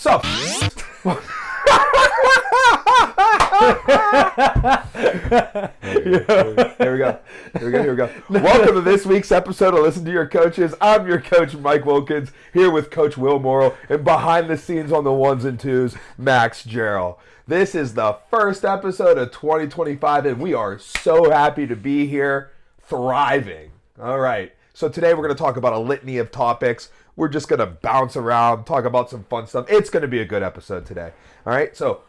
up? Here we go. Welcome to this week's episode of Listen to Your Coaches. I'm your coach, Mike Wilkins, here with Coach Will Morrow, and behind the scenes on the ones and twos, Max Jarrell. This is the first episode of 2025, and we are so happy to be here, thriving. All right, so today we're going to talk about a litany of topics. We're just going to bounce around, talk about some fun stuff. It's going to be a good episode today. All right, so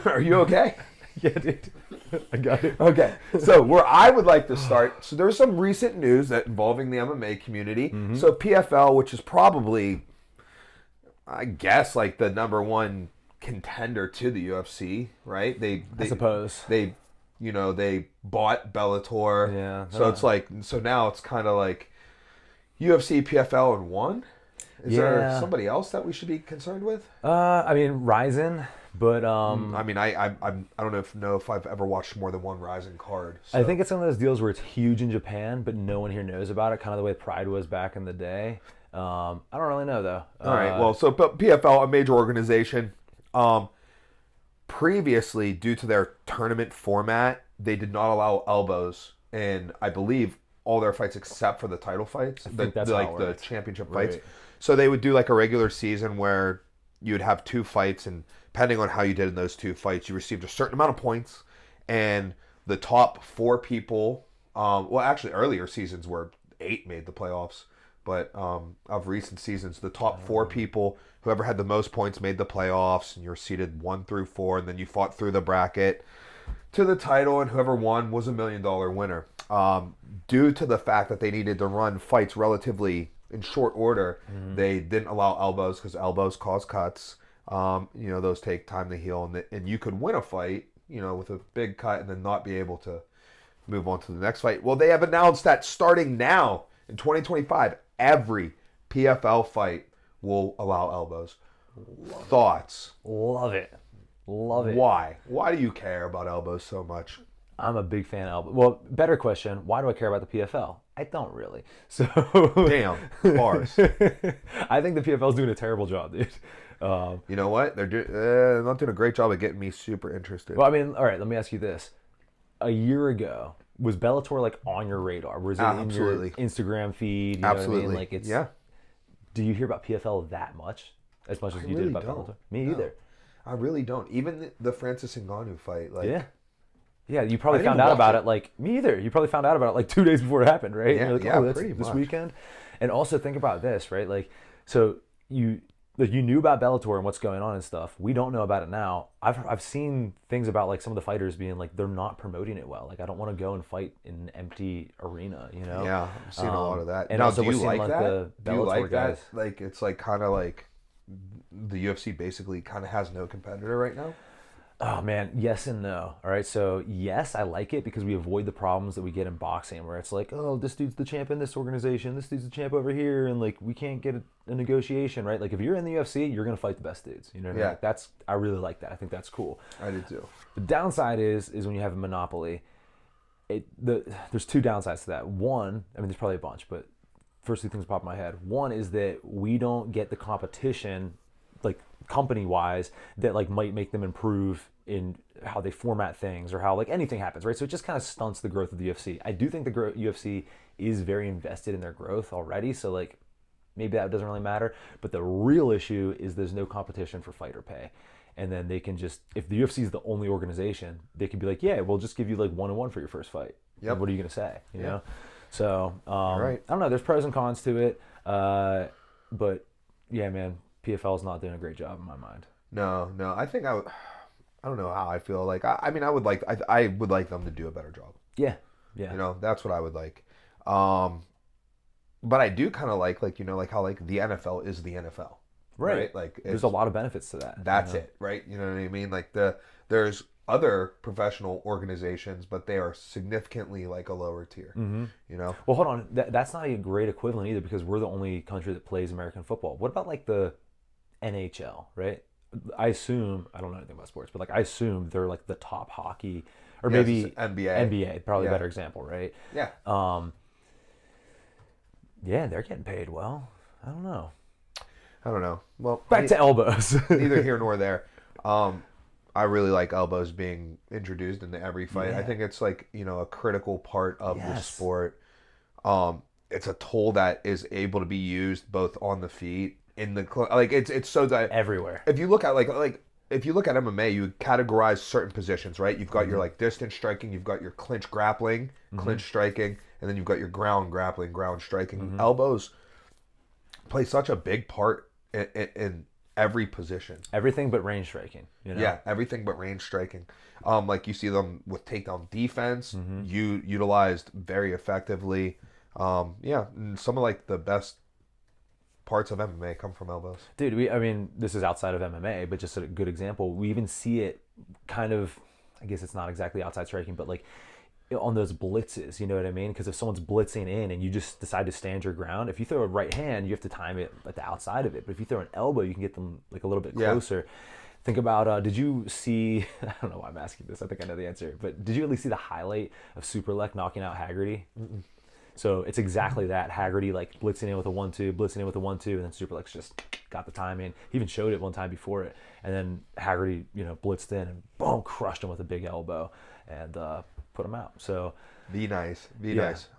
are you okay? Yeah, dude. I got it. Okay, so where I would like to start, so there's some recent news that involving the MMA community. Mm-hmm. So PFL, which is probably, I guess, like the number one contender to the UFC, right? I suppose. They bought Bellator. Yeah. So it's like, so now it's kind of like UFC, PFL in one. Is there somebody else that we should be concerned with? I mean, Ryzen. But I mean, I don't know if I've ever watched more than one Ryzen card. So. I think it's one of those deals where it's huge in Japan, but no one here knows about it. Kind of the way Pride was back in the day. I don't really know though. All right. Well, so PFL, a major organization, previously due to their tournament format, they did not allow elbows, and I believe all their fights except for the title fights, the championship fights. Right. So they would do like a regular season where you would have two fights, and depending on how you did in those two fights, you received a certain amount of points, and the top four people, well, actually earlier seasons where 8 made the playoffs, but of recent seasons, the top 4 people, whoever had the most points made the playoffs, and you're seeded 1 through 4, and then you fought through the bracket to the title, and whoever won was $1 million winner. Due to the fact that they needed to run fights relatively in short order, they didn't allow elbows because elbows cause cuts. Those take time to heal, and you could win a fight, with a big cut and then not be able to move on to the next fight. Well, they have announced that starting now in 2025, every PFL fight will allow elbows. Thoughts? Love it. Why? Why do you care about elbows so much? I'm a big fan of elbows. Well, better question, why do I care about the PFL? I don't really. So damn, bars. I think the PFL is doing a terrible job, dude. You know what? They're not doing a great job of getting me super interested. Well, I mean, all right, let me ask you this. A year ago, was Bellator like on your radar? Was it in your Instagram feed? You know Absolutely. What I mean? Like it's. Yeah. Do you hear about PFL that much? As much as you did about Bellator? Me either. I really don't. Even the Francis Ngannou fight, like. Yeah, you probably found out about it like me either. You probably found out about it like 2 days before it happened, right? Yeah, like, that's pretty this much. weekend. And also think about this, right? Like, so you knew about Bellator and what's going on and stuff. We don't know about it now. I've seen things about like some of the fighters being like they're not promoting it well. Like I don't want to go and fight in an empty arena, Yeah, I've seen a lot of that. And now, also do you like that? The Bellator do you like guys. that? Like it's like kind of like the UFC basically kind of has no competitor right now. Oh man, yes and no. All right, so yes, I like it because we avoid the problems that we get in boxing where it's like, oh, this dude's the champ in this organization, this dude's the champ over here, and like we can't get a negotiation, right? Like if you're in the UFC, you're gonna fight the best dudes. You know what I mean? Like, I really like that. I think that's cool. I do too. The downside is when you have a monopoly, there's 2 downsides to that. One, I mean there's probably a bunch, but first 2 things pop in my head. One is that we don't get the competition like company-wise that like might make them improve in how they format things or how like anything happens, right? So it just kind of stunts the growth of the UFC. I do think the UFC is very invested in their growth already, so like maybe that doesn't really matter. But the real issue is there's no competition for fighter pay. And then they can just, if the UFC is the only organization, they can be like, yeah, we'll just give you like 1-on-1 for your first fight. Yep. And what are you going to say? You know? So, right. I don't know. There's pros and cons to it. But yeah, man, PFL is not doing a great job in my mind. No. I think I don't know how I feel. Like, I mean, I would like them to do a better job. Yeah. That's what I would like. But I do kind of like how like the NFL is the NFL. Right? Like there's a lot of benefits to that. That's it, right? You know what I mean? Like there's other professional organizations, but they are significantly like a lower tier. Mm-hmm. Well, hold on. That's not a great equivalent either because we're the only country that plays American football. What about like the NHL, right? I assume, I don't know anything about sports, but like I assume they're like the top hockey or maybe NBA, probably a better example, right? Yeah. Yeah, they're getting paid well. I don't know. I don't know. Well, back to elbows. Neither here nor there. I really like elbows being introduced into every fight. I think it's like, a critical part of the sport. It's a tool that is able to be used both on the feet, in the like it's so that everywhere. If you look at if you look at MMA, you categorize certain positions, right? You've got your like distance striking, you've got your clinch grappling, clinch striking, and then you've got your ground grappling, ground striking. Elbows play such a big part in every position. Everything but range striking. Yeah, everything but range striking. Like you see them with takedown defense, utilized very effectively. And some of like the best parts of MMA come from elbows. Dude, I mean, this is outside of MMA, but just a good example. We even see it kind of, I guess it's not exactly outside striking, but like on those blitzes, you know what I mean? Because if someone's blitzing in and you just decide to stand your ground, if you throw a right hand, you have to time it at the outside of it. But if you throw an elbow, you can get them like a little bit closer. Think about, did you see, I don't know why I'm asking this, I think I know the answer, but did you at least see the highlight of Superlek knocking out Haggerty? So it's exactly that. Haggerty like blitzing in with a 1-2, blitzing in with a 1-2, and then Superlex just got the timing. He even showed it one time before it. And then Haggerty, blitzed in and boom, crushed him with a big elbow and put him out. So be nice.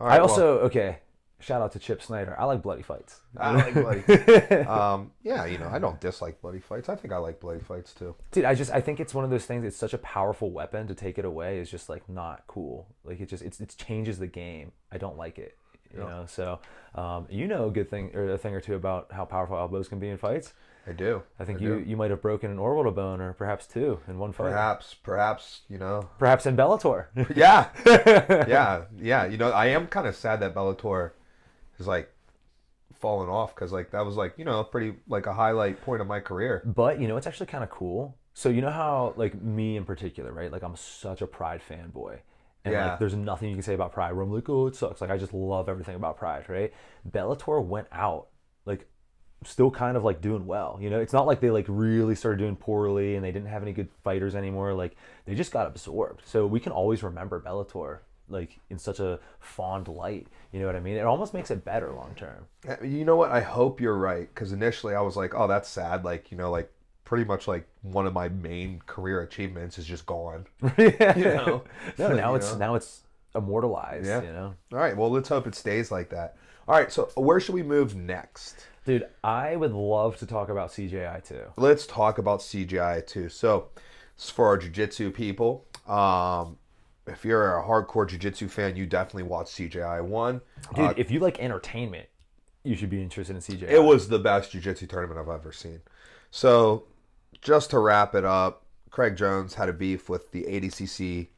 All right, okay. Shout out to Chip Snyder. I like bloody fights. I like bloody fights. I don't dislike bloody fights. I think I like bloody fights too. Dude, I think it's one of those things. It's such a powerful weapon. To take it away is just like not cool. Like it changes the game. I don't like it. You know. So, a good thing or a thing or two about how powerful elbows can be in fights. I do. I think you might have broken an orbital bone or perhaps two in one fight. Perhaps, Perhaps in Bellator. Yeah. I am kind of sad that Bellator is like fallen off because like that was like pretty like a highlight point of my career. But it's actually kind of cool. So you know how like me in particular, right? Like I'm such a Pride fanboy. And like there's nothing you can say about Pride where I'm like, oh, it sucks. Like I just love everything about Pride, right? Bellator went out like still kind of like doing well. It's not like they like really started doing poorly and they didn't have any good fighters anymore. Like they just got absorbed. So we can always remember Bellator like in such a fond light. You know what I mean? It almost makes it better long term. You know what? I hope you're right, because initially I was like, oh, that's sad. Like like pretty much like one of my main career achievements is just gone. No, now it's immortalized. Yeah. All right. Well, let's hope it stays like that. All right. So where should we move next? Dude, I would love to talk about CJI too. Let's talk about CJI too. So it's for our jiu-jitsu people. If you're a hardcore jiu-jitsu fan, you definitely watch CJI 1. Dude, if you like entertainment, you should be interested in CJI. It was the best jiu-jitsu tournament I've ever seen. So just to wrap it up, Craig Jones had a beef with the ADCC,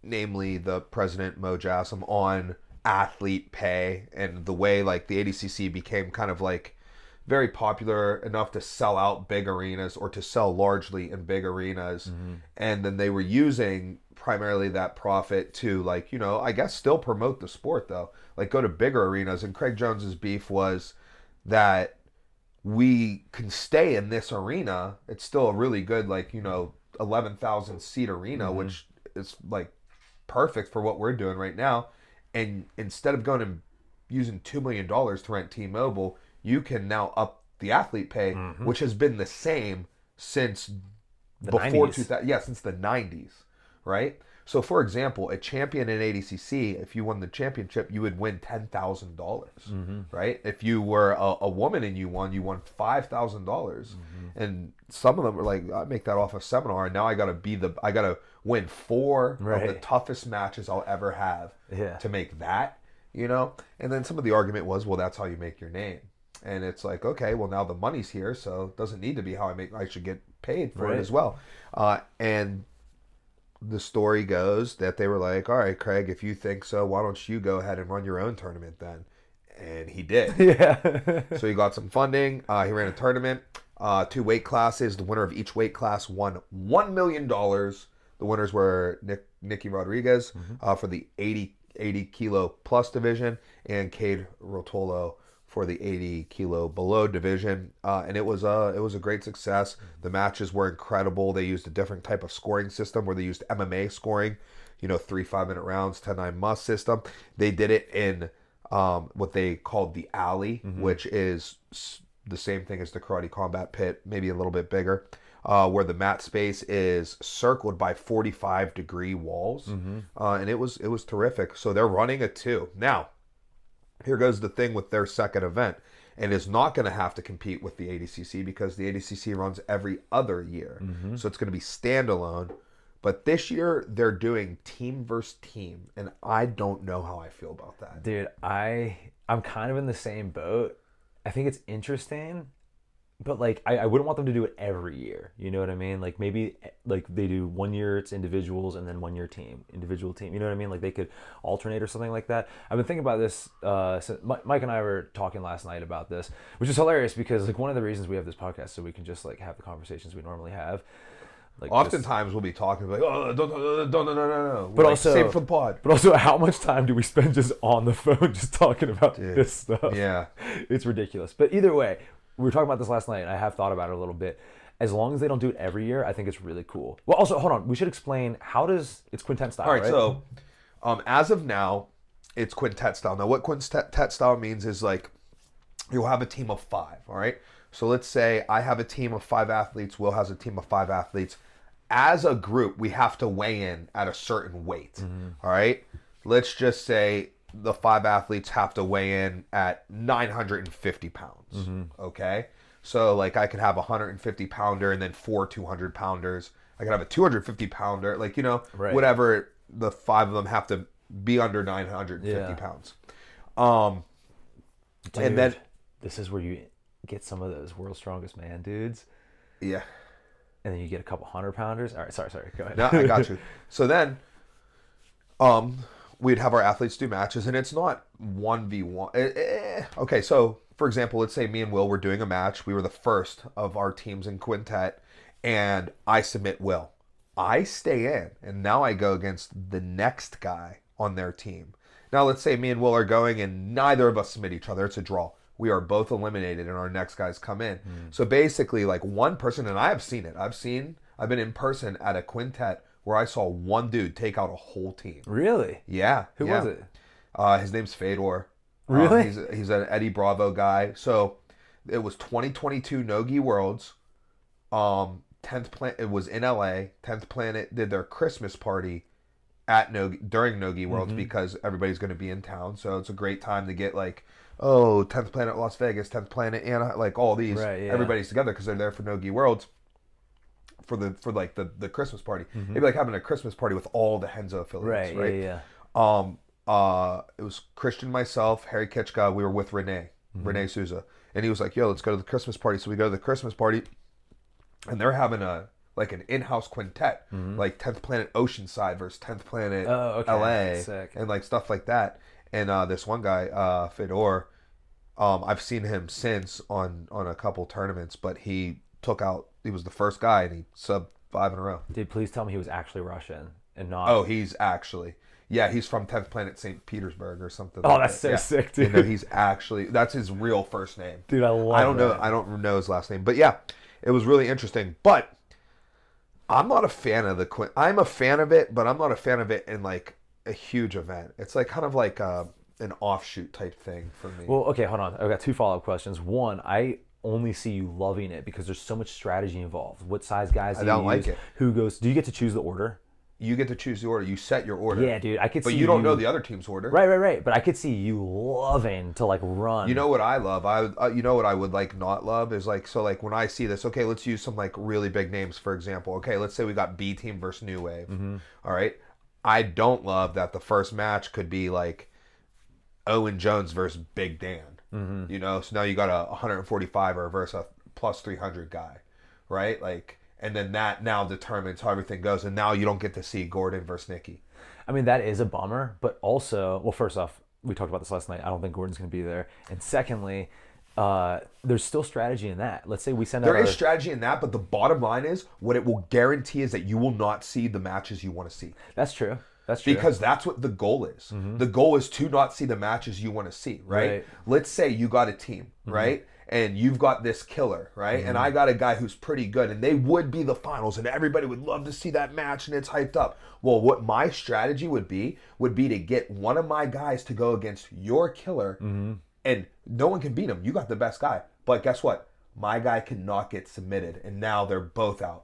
namely the president, Mo Jassim, on athlete pay and the way like the ADCC became kind of like very popular enough to sell out big arenas or to sell largely in big arenas. And then they were using primarily that profit to like, I guess still promote the sport though, like go to bigger arenas. And Craig Jones's beef was that we can stay in this arena. It's still a really good, like, 11,000 seat arena, which is like perfect for what we're doing right now. And instead of going and using $2 million to rent T-Mobile, you can now up the athlete pay, which has been the same since before 2000. Yeah, since the 90s, right? So, for example, a champion in ADCC, if you won the championship, you would win $10,000, right? If you were a woman and you won $5,000. And some of them were like, I make that off a seminar, and now I gotta win 4 of the toughest matches I'll ever have to make that, And then some of the argument was, well, that's how you make your name. And it's like, okay, well, now the money's here, so it doesn't need to be how I should get paid for it as well. And the story goes that they were like, all right, Craig, if you think so, why don't you go ahead and run your own tournament then? And he did. So he got some funding. He ran a tournament, 2 weight classes. The winner of each weight class won $1 million. The winners were Nicky Rodriguez for the 80 kilo plus division and Cade Rotolo for the 80 kilo below division, and it was a great success. The matches were incredible. They used a different type of scoring system where they used MMA scoring, 3 5-minute rounds, 10-9 must system. They did it in what they called the alley, which is the same thing as the Karate Combat Pit, maybe a little bit bigger, where the mat space is circled by 45-degree walls, and it was terrific. So they're running a 2. Now, here goes the thing with their second event, and is not going to have to compete with the ADCC because the ADCC runs every other year, so it's going to be standalone. But this year, they're doing team versus team, and I don't know how I feel about that. Dude, I'm kind of in the same boat. I think it's interesting, but like I wouldn't want them to do it every year. You know what I mean? Like maybe like they do 1 year it's individuals and then 1 year individual team. You know what I mean? Like they could alternate or something like that. I've been thinking about this. So Mike and I were talking last night about this, which is hilarious because like one of the reasons we have this podcast so we can just like have the conversations we normally have. Like oftentimes we'll be talking like, oh, no. But like, also, save it for the pod. But also, how much time do we spend just on the phone just talking about this stuff? Yeah. It's ridiculous. But either way, we were talking about this last night, and I have thought about it a little bit. As long as they don't do it every year, I think it's really cool. Well, also, hold on. We should explain it's quintet style, right? All right, so as of now, it's quintet style. Now, what quintet style means is like you'll have a team of 5, all right? So let's say I have a team of 5 athletes, Will has a team of 5 athletes. As a group, we have to weigh in at a certain weight, all right? Let's just say the 5 athletes have to weigh in at 950 pounds, okay? So, like, I could have a 150-pounder and then 4 200-pounders. I could have a 250-pounder, like, you know, whatever. The 5 of them have to be under 950 pounds. Dude, and then this is where you get some of those world's strongest man dudes. Yeah. And then you get a couple 100-pounders. All right, sorry, go ahead. No, I got you. So then, we'd have our athletes do matches, and it's not 1v1. Okay, so for example, let's say me and Will were doing a match. We were the first of our teams in quintet, and I submit Will. I stay in, and now I go against the next guy on their team. Now, let's say me and Will are going, and neither of us submit each other. It's a draw. We are both eliminated, and our next guys come in. So basically, like one person, and I have seen it. I've been in person at a quintet where I saw one dude take out a whole team. Really? Yeah. Who was it? His name's Fedor. Really? He's an Eddie Bravo guy. So it was 2022 Nogi Worlds. 10th Planet. It was in LA. 10th Planet did their Christmas party at during Nogi Worlds because everybody's going to be in town. So it's a great time to get like, 10th Planet Las Vegas, 10th Planet Anaheim, like all these. Right, yeah. Everybody's together because they're there for Nogi Worlds for the Christmas party. It'd be like having a Christmas party with all the Henzo affiliates, right? Yeah. It was Christian, myself, Harry Kitchka. We were with Renee Souza, and he was like, "Yo, let's go to the Christmas party." So we go to the Christmas party, and they're having an in-house quintet, like 10th Planet Oceanside versus 10th Planet LA, Sick. and like stuff like that. And this one guy, Fedor, I've seen him since on a couple tournaments, but he was the first guy, and he subbed 5 in a row. Dude, please tell me he was actually Russian and not... Oh, he's actually... Yeah, he's from 10th Planet St. Petersburg or something. Oh, that's so sick, dude. You know, he's actually... That's his real first name. Dude, I love that. I don't know his last name. But yeah, it was really interesting. But I'm not a fan of the... I'm a fan of it, but I'm not a fan of it in like a huge event. It's like kind of like an offshoot type thing for me. Well, okay, hold on. I've got 2 follow-up questions. One, I only see you loving it because there's so much strategy involved. What size guys do you use? I don't like it. Who goes... Do you get to choose the order? You get to choose the order. You set your order. Yeah, dude. I could see But you don't know the other team's order. Right. But I could see you loving to like run. You know what I love? You know what I would like not love is like, so like when I see this, okay, let's use some like really big names, for example. Okay, let's say we got B team versus New Wave. All right. I don't love that the first match could be like Owen Jones versus Big Dan. You know, so now you got a 145er versus a plus 300 guy, right? Like, and then that now determines how everything goes, and now you don't get to see Gordon versus Nikki. I mean, that is a bummer, but also, well, first off, we talked about this last night. I don't think Gordon's going to be there, and secondly, there's still strategy in that. Let's say we send out... There is strategy in that, but the bottom line is, what it will guarantee is that you will not see the matches you want to see. That's true. That's true. Because that's what the goal is. The goal is to not see the matches you want to see, right? Let's say you got a team, right? And you've got this killer, right? And I got a guy who's pretty good, and they would be the finals, and everybody would love to see that match, and it's hyped up. Well, what my strategy would be to get one of my guys to go against your killer, and no one can beat him. You got the best guy. but guess what? My guy cannot get submitted, and now they're both out.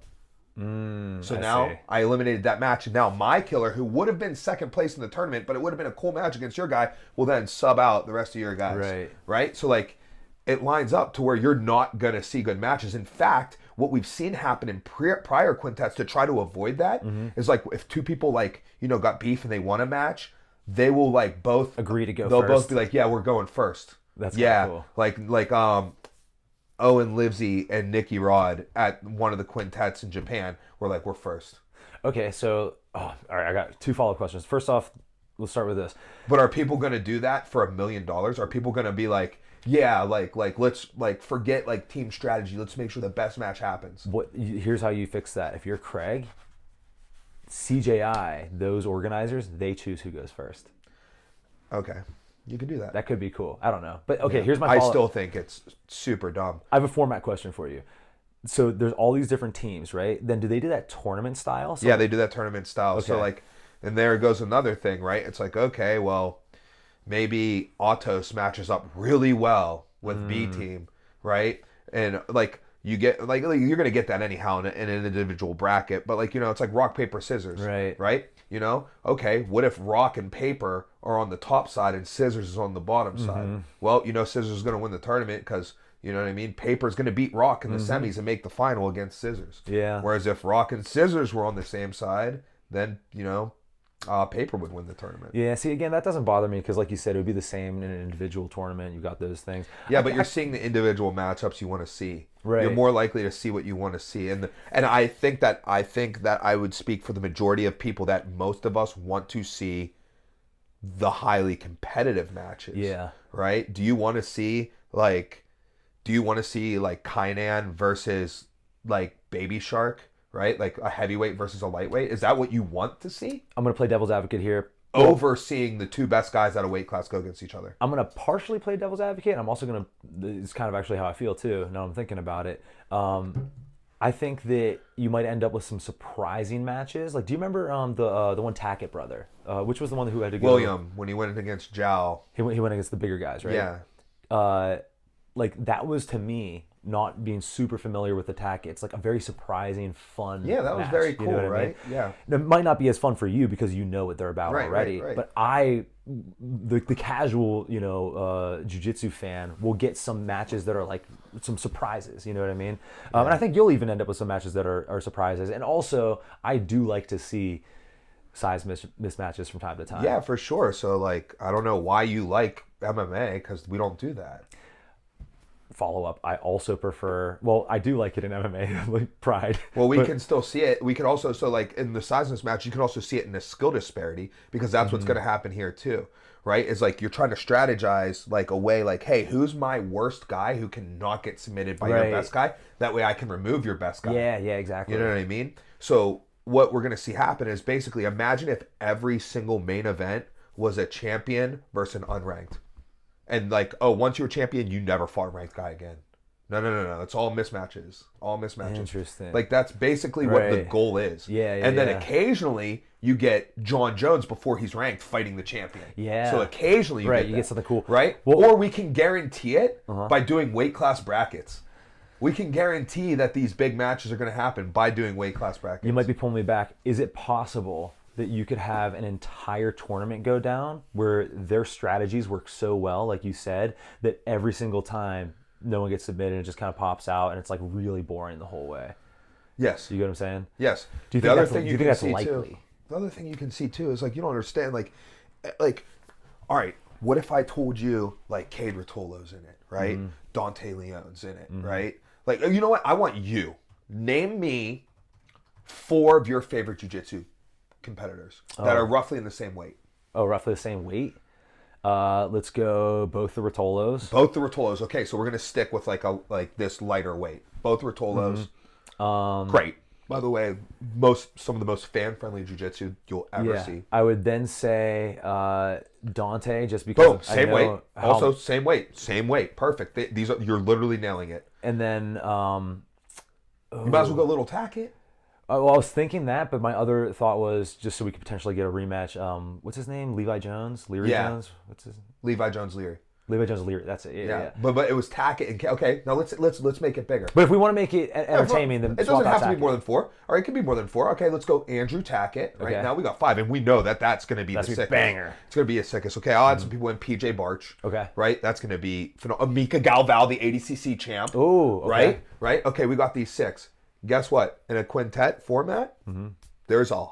So now I eliminated that match, and now my killer, who would have been second place in the tournament, but it would have been a cool match against your guy, will then sub out the rest of your guys. Right? So like, it lines up to where you're not going to see good matches. In fact, what we've seen happen in prior quintets to try to avoid that is like, if two people like, you know, got beef and they won a match, they will like both agree to go they'll first. Both be like, yeah, we're going first. That's cool. Like Owen Livesey and Nicky Rod at one of the quintets in Japan were like, we're first. Okay, so all right, I got 2 follow-up questions. First off, let's start with this. But are people going to do that for $1 million? Are people going to be like, yeah, like let's like forget like team strategy. Let's make sure the best match happens. Here's how you fix that. If you're Craig, CJI, those organizers, they choose who goes first. Okay. You can do that. That could be cool. I don't know. But okay, here's my follow-up. I still think it's super dumb. I have a format question for you. So there's all these different teams, right? Then do they do that tournament style? Yeah, they do that tournament style. Okay. So like, and there goes another thing, right? It's like, okay, well, maybe Autos matches up really well with B team, right? And like, you get like you're gonna get that anyhow in an individual bracket, but like, you know, it's like rock paper scissors, right? You know, okay, what if rock and paper are on the top side and scissors is on the bottom side? Well, you know, scissors is gonna win the tournament because, you know what I mean, paper is gonna beat rock in the semis and make the final against scissors. Yeah. Whereas if rock and scissors were on the same side, then, you know, paper would win the tournament. Yeah, see, again, that doesn't bother me because, like you said, it would be the same in an individual tournament. You've got those things. Yeah, but you're seeing the individual matchups you want to see. Right. You're more likely to see what you want to see, and I think that I would speak for the majority of people that most of us want to see the highly competitive matches. Yeah. Right? Do you want to see like Kainan versus like Baby Shark? Right? Like a heavyweight versus a lightweight? Is that what you want to see? I'm going to play devil's advocate here. Over seeing the two best guys at a weight class go against each other. I'm going to partially play devil's advocate. I'm also going to, it's kind of actually how I feel too, now I'm thinking about it. I think that you might end up with some surprising matches. Like, do you remember the one Tackett brother? Which was the one who had to go? William, when he went against Zhao. He went against the bigger guys, right? Yeah. Like, that was, to me, not being super familiar with the Tackett, it's like a very surprising, fun Yeah, that was match. very cool, you know what right? I mean? Yeah. It might not be as fun for you because you know what they're about already. Right. But the casual, you know, jiu-jitsu fan will get some matches that are like some surprises, you know what I mean? And I think you'll even end up with some matches that are surprises. And also, I do like to see size mismatches from time to time. Yeah, for sure. So, like, I don't know why you like MMA because we don't do that. Follow up, I also prefer, well, I do like it in MMA, like Pride. Well, we can still see it. We can also, so like in the size match, you can also see it in the skill disparity because that's what's going to happen here too, right? Is like you're trying to strategize like a way like, hey, who's my worst guy who cannot get submitted by your best guy? That way I can remove your best guy. Yeah, exactly. You know what I mean? So what we're going to see happen is basically imagine if every single main event was a champion versus an unranked. And like, oh, once you're a champion, you never fought a ranked guy again. No. It's all mismatches. All mismatches. Interesting. Like, that's basically what the goal is. Yeah. And then occasionally you get John Jones before he's ranked fighting the champion. Yeah. So occasionally you get something cool. Right? Well, or we can guarantee it by doing weight class brackets. We can guarantee that these big matches are going to happen by doing weight class brackets. You might be pulling me back. Is it possible that you could have an entire tournament go down where their strategies work so well, like you said, that every single time no one gets submitted and it just kind of pops out and it's like really boring the whole way? Yes. You get what I'm saying? Yes. Do you think that's likely? The other thing you can see too is like, you don't understand, like, all right, what if I told you like Cade Rotolo's in it, right? Dante Leon's in it, right? Like, you know what? I want you. Name me 4 of your favorite jiu-jitsu competitors that are roughly in the same weight. Oh, roughly the same weight? Let's go both the Rotolos. Both the Rotolos. Okay, so we're gonna stick with like this lighter weight. Both Rotolos. Great. By the way, some of the most fan-friendly jiu-jitsu you'll ever see. I would then say Dante, just because same weight. Also same weight. Perfect. You're literally nailing it. And then you might as well go Little Tackett. Well, I was thinking that, but my other thought was just so we could potentially get a rematch. What's his name? Levi Jones? Leary Jones? What's his name? Levi Jones Leary. Levi Jones, Leary. That's it. Yeah. But it was Tackett and okay. Now let's make it bigger. But if we want to make it entertaining, then it doesn't have to be more than 4. Or it can be more than 4. Okay, let's go Andrew Tackett. Right now we got 5, and we know that's going to be the sickest banger. It's going to be a sickest. Okay, I'll add some people in. PJ Barch. Okay, right. That's going to be Amika Galval, the ADCC champ. Ooh, okay. Right. Okay, we got these 6. Guess what? In a quintet format, there's a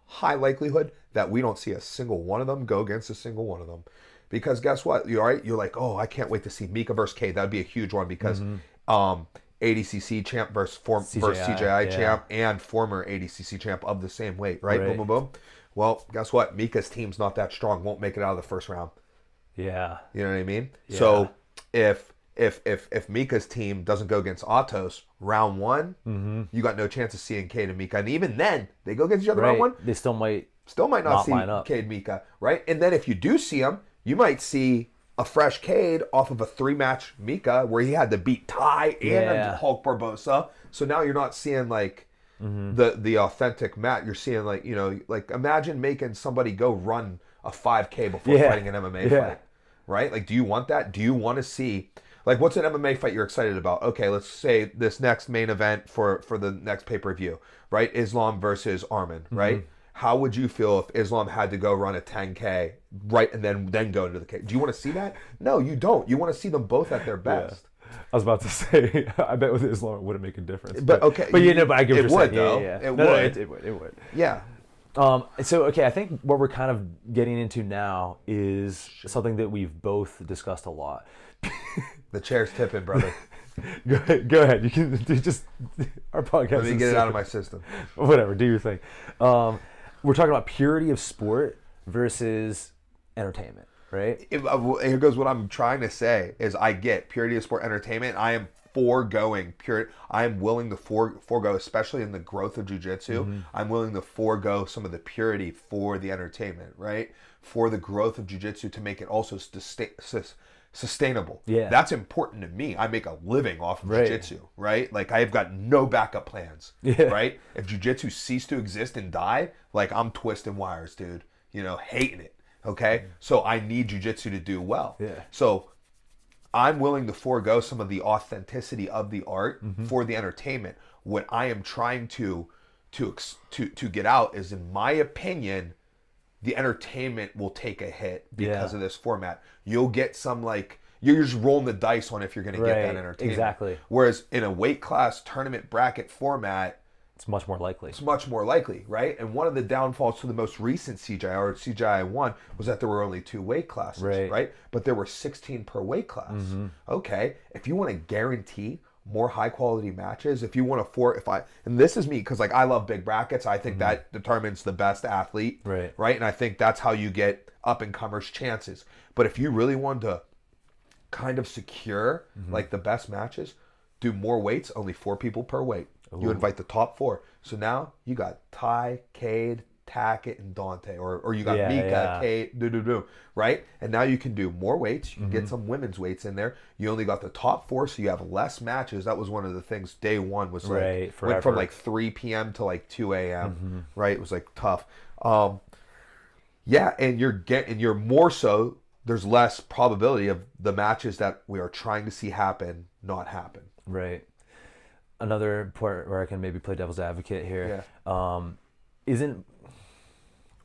high likelihood that we don't see a single one of them go against a single one of them. Because guess what? You're like, oh, I can't wait to see Mika versus Cade. That'd be a huge one because ADCC champ versus CJI champ and former ADCC champ of the same weight, right? Boom, boom, boom. Well, guess what? Mika's team's not that strong. Won't make it out of the first round. Yeah. You know what I mean? Yeah. So if Mika's team doesn't go against Atos round 1, you got no chance of seeing Cade and Mika. And even then, they go against each other round 1. They still might not see Cade Mika, right? And then if you do see them, you might see a fresh Cade off of a 3-match Mika where he had to beat Ty and Hulk Barbosa. So now you're not seeing like the authentic Matt. You're seeing like, like imagine making somebody go run a 5K before fighting an MMA fight, right? Like, do you want that? Do you want to see, like, what's an MMA fight you're excited about? Okay, let's say this next main event for the next pay-per-view, right? Islam versus Arman, right? How would you feel if Islam had to go run a 10K, right, and then go into the K? Do you want to see that? No, you don't. You want to see them both at their best. Yeah. I was about to say, I bet with Islam it wouldn't make a difference. But okay. But I get what you're saying. Though. Yeah. It would. It would. Yeah. So, okay, I think what we're kind of getting into now is something that we've both discussed a lot. The chair's tipping, brother. Go ahead. You can just our podcast. Let me get it out of my system. Whatever, do your thing. We're talking about purity of sport versus entertainment, right? Here goes what I'm trying to say is I get purity of sport entertainment. I am foregoing purity. I am willing to forego, especially in the growth of jiu-jitsu, I'm willing to forego some of the purity for the entertainment, right? For the growth of jiu-jitsu to make it also sustainable. Yeah. That's important to me. I make a living off of jiu-jitsu, right? Like, I've got no backup plans, right? If jiu-jitsu ceased to exist and die, like, I'm twisting wires, dude. Hating it, okay? So I need jiu-jitsu to do well. Yeah. So I'm willing to forego some of the authenticity of the art for the entertainment. What I am trying to get out is, in my opinion, the entertainment will take a hit because of this format. You'll get some, like, you're just rolling the dice on if you're going to get that entertainment. Exactly. Whereas in a weight class tournament bracket format, it's much more likely. It's much more likely, right? And one of the downfalls to the most recent CGI or CGI 1 was that there were only 2 weight classes, right? But there were 16 per weight class. Okay, if you want to guarantee more high quality matches, if you want to and this is me because, like, I love big brackets. I think that determines the best athlete, right? And I think that's how you get up and comers chances. But if you really want to kind of secure like the best matches, do more weights, only 4 people per weight. You invite the top 4. So now you got Ty, Cade, Tackett, and Dante, or you got Mika, Cade, right? And now you can do more weights. You can get some women's weights in there. You only got the top 4, so you have less matches. That was one of the things day 1 was like went from like 3 p.m. to like 2 a.m. Right? It was like tough. And you're more so. There's less probability of the matches that we are trying to see happen not happen. Right. Another part where I can maybe play devil's advocate here.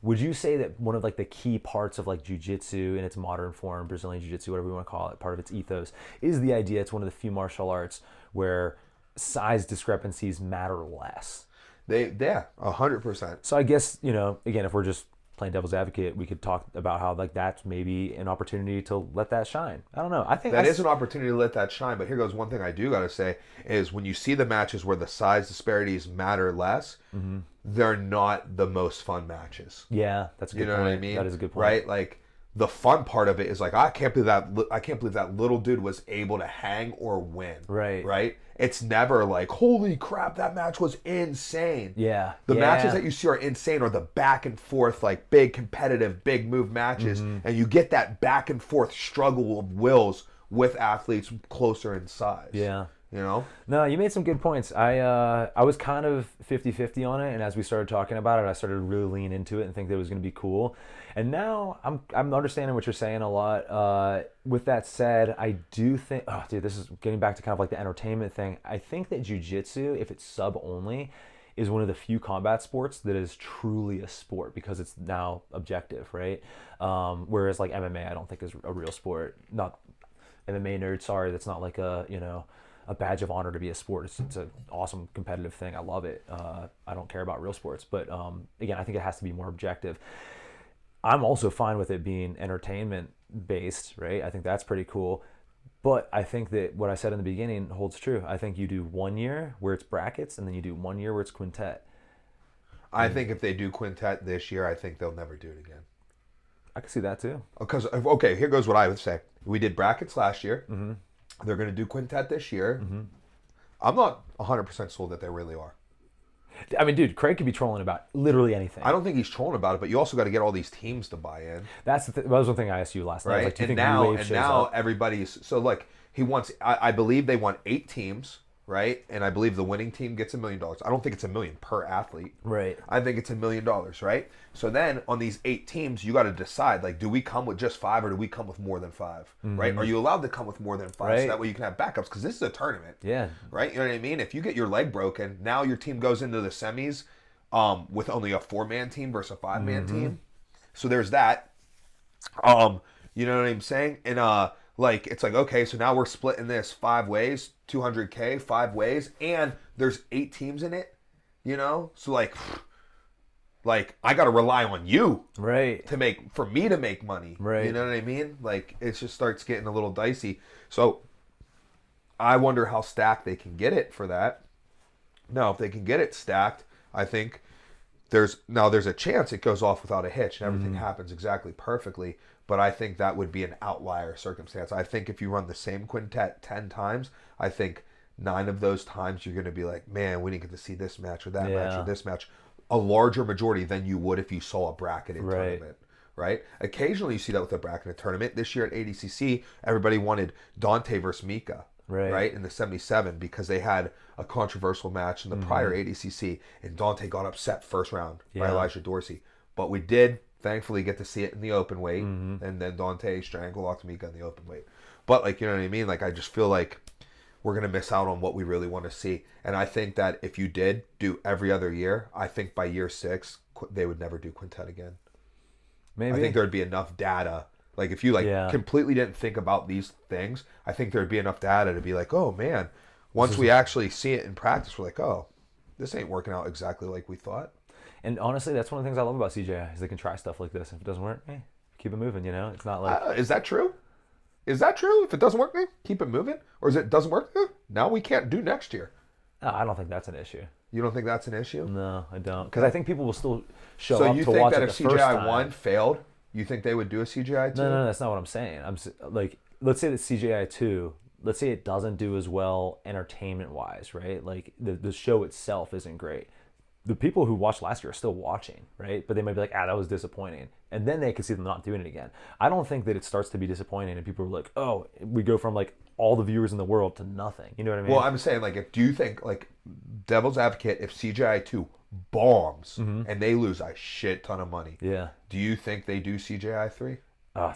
Would you say that one of like the key parts of like jiu-jitsu in its modern form, Brazilian jiu-jitsu, whatever you want to call it, part of its ethos, is the idea it's one of the few martial arts where size discrepancies matter less? 100%. So I guess, again, if we're just playing devil's advocate, we could talk about how like that's maybe an opportunity to let that shine. I don't know. I think that is an opportunity to let that shine. But here goes one thing I do got to say is when you see the matches where the size disparities matter less, they're not the most fun matches. Yeah, that's a good point. You know what I mean? That is a good point. Right? Like, the fun part of it is like, I can't believe that little dude was able to hang or win. Right? It's never like, holy crap, that match was insane. Yeah. The matches that you see are insane are the back and forth, like big competitive, big move matches. And you get that back and forth struggle of wills with athletes closer in size. Yeah. You know? No, you made some good points. I was kind of 50-50 on it, and as we started talking about it, I started to really lean into it and think that it was going to be cool. And now I'm understanding what you're saying a lot. With that said, I do think, oh dude, this is getting back to kind of like the entertainment thing. I think that jiu-jitsu, if it's sub only, is one of the few combat sports that is truly a sport because it's now objective, right? Whereas like MMA, I don't think is a real sport. Not MMA nerd, sorry, that's not like a, you know, a badge of honor to be a sport. It's an awesome competitive thing. I love it. I don't care about real sports, but again, I think it has to be more objective. I'm also fine with it being entertainment based, right? I think that's pretty cool. But I think that what I said in the beginning holds true. I think you do 1 year where it's brackets, and then you do 1 year where it's quintet. I think if they do quintet this year, I think they'll never do it again. I can see that too. Because, okay, here goes what I would say. We did brackets last year. Mm-hmm. They're going to do quintet this year. Mm-hmm. I'm not 100% sold that they really are. I mean, dude, Craig could be trolling about literally anything. I don't think he's trolling about it, but you also got to get all these teams to buy in. That was one thing I asked you last night. Right? Like, do you think now everybody's so like he wants. I believe they want 8 teams, right? And I believe the winning team gets $1 million. I don't think it's $1 million per athlete. Right. I think it's $1 million, right? So then on these 8 teams, you got to decide like, do we come with just 5 or do we come with more than 5? Mm-hmm. Right? Are you allowed to come with more than 5 so that way you can have backups? Because this is a tournament. Yeah. Right? You know what I mean? If you get your leg broken, now your team goes into the semis. With only a 4-man team versus a 5-man team. So there's that. You know what I'm saying? And like it's like, okay, so now we're splitting this 5 ways, 200K, 5 ways, and there's 8 teams in it, you know? So like I gotta rely on you for me to make money. Right. You know what I mean? Like it just starts getting a little dicey. So I wonder how stacked they can get it for that. Now, if they can get it stacked, I think there's a chance it goes off without a hitch and everything happens exactly perfectly. But I think that would be an outlier circumstance. I think if you run the same quintet 10 times, I think 9 of those times you're going to be like, man, we didn't get to see this match or that match or this match. A larger majority than you would if you saw a bracketed tournament. Right? Occasionally you see that with a bracketed tournament. This year at ADCC, everybody wanted Dante versus Mika. Right, in the 77 because they had a controversial match in the prior ADCC and Dante got upset first round by Elijah Dorsey. But we did thankfully get to see it in the open weight and then Dante strangle-locked Mika in the open weight. But like, you know what I mean? Like I just feel like we're going to miss out on what we really want to see. And I think that if you did do every other year, I think by year 6 they would never do quintet again. Maybe. I think there'd be enough data. Like, if you, completely didn't think about these things, I think there'd be enough data to be like, oh, man, once we actually see it in practice, we're like, oh, this ain't working out exactly like we thought. And honestly, that's one of the things I love about CJI is they can try stuff like this. If it doesn't work, hey, keep it moving, you know? It's not like... is that true? Is that true? If it doesn't work, keep it moving? Or is it doesn't work? Now we can't do next year. No, I don't think that's an issue. You don't think that's an issue? No, I don't. Because I think people will still show up to watch it the first time. So you think that if CJI 1 failed... You think they would do a CGI 2? No, that's not what I'm saying. Like, let's say that CGI 2, let's say it doesn't do as well entertainment-wise, right? Like, the show itself isn't great. The people who watched last year are still watching, right? But they might be like, that was disappointing. And then they could see them not doing it again. I don't think that it starts to be disappointing and people are like, oh, we go from, like, all the viewers in the world to nothing. You know what I mean? Well, I'm saying, like, do you think, like, devil's advocate, if CGI 2 bombs and they lose a shit ton of money, do you think they do CGI 3?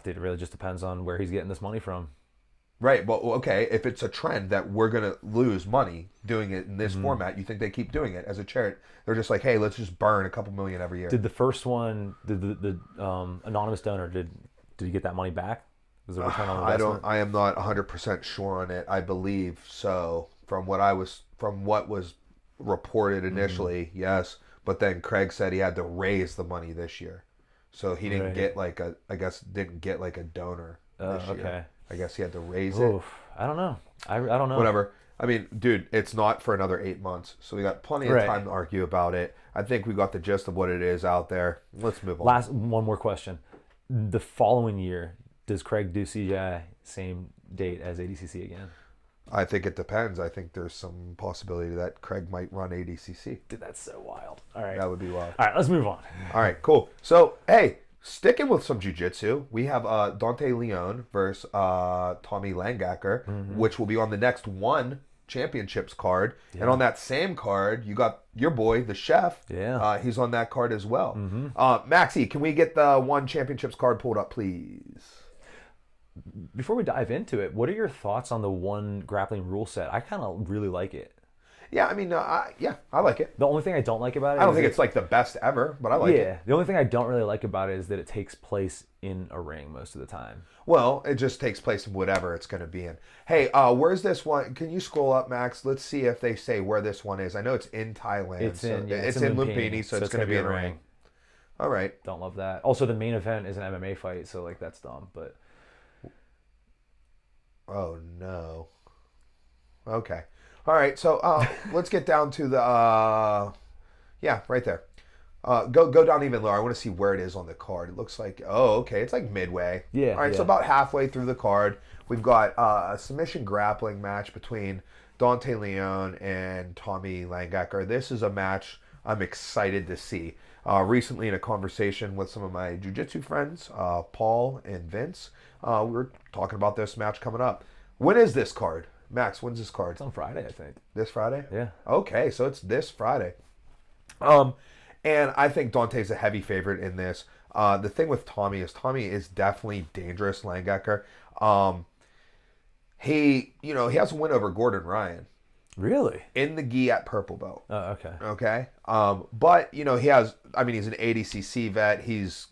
Dude, it really just depends on where he's getting this money from. Right, well, okay, if it's a trend that we're going to lose money doing it in this format, you think they keep doing it as a charity? They're just like, hey, let's just burn a couple million every year. Did the first one, the anonymous donor, did he get that money back? Was it return on investment? I am not 100% sure on it. I believe so. From what was reported initially, yes. But then Craig said he had to raise the money this year. So he didn't get didn't get like a donor this year. I guess he had to raise it. I don't know. I don't know. Whatever. I mean, dude, it's not for another 8 months. So we got plenty of time to argue about it. I think we got the gist of what it is out there. Let's move on. One more question. The following year, does Craig do CGI same date as ADCC again? I think it depends. I think there's some possibility that Craig might run ADCC. Dude, that's so wild. All right. That would be wild. All right, let's move on. All right, cool. So, hey, sticking with some jiu-jitsu, we have Dante Leon versus Tommy Langacker, which will be on the next ONE Championships card, and on that same card, you got your boy, the chef. Yeah. He's on that card as well. Maxie, can we get the one Championships card pulled up, please? Before we dive into it, what are your thoughts on the one grappling rule set? I kind of really like it. Yeah, I mean, I like it. The only thing I don't like about it I don't think it's like the best ever, but I like it. Yeah, the only thing I don't really like about it is that it takes place in a ring most of the time. Well, it just takes place in whatever it's going to be in. Hey, where's this one? Can you scroll up, Max? Let's see if they say where this one is. I know it's in Thailand. It's in Lumpini, so it's going to be in a ring. All right. Don't love that. Also, the main event is an MMA fight, so like that's dumb. But oh no. Okay. All right. So let's get down to the right there. Go down even lower. I want to see where it is on the card. It looks like, it's like midway. Yeah. All right, so about halfway through the card, we've got a submission grappling match between Dante Leon and Tommy Langacker. This is a match I'm excited to see. Recently, in a conversation with some of my jiu-jitsu friends, Paul and Vince, we were talking about this match coming up. When is this card? Max, when's this card? It's on Friday, I think. This Friday? Yeah. Okay, so it's this Friday. And I think Dante's a heavy favorite in this. The thing with Tommy is definitely dangerous, Langacker. He has a win over Gordon Ryan. Really? In the gi at purple belt. Oh, okay. Okay. But, he's an ADCC vet. He's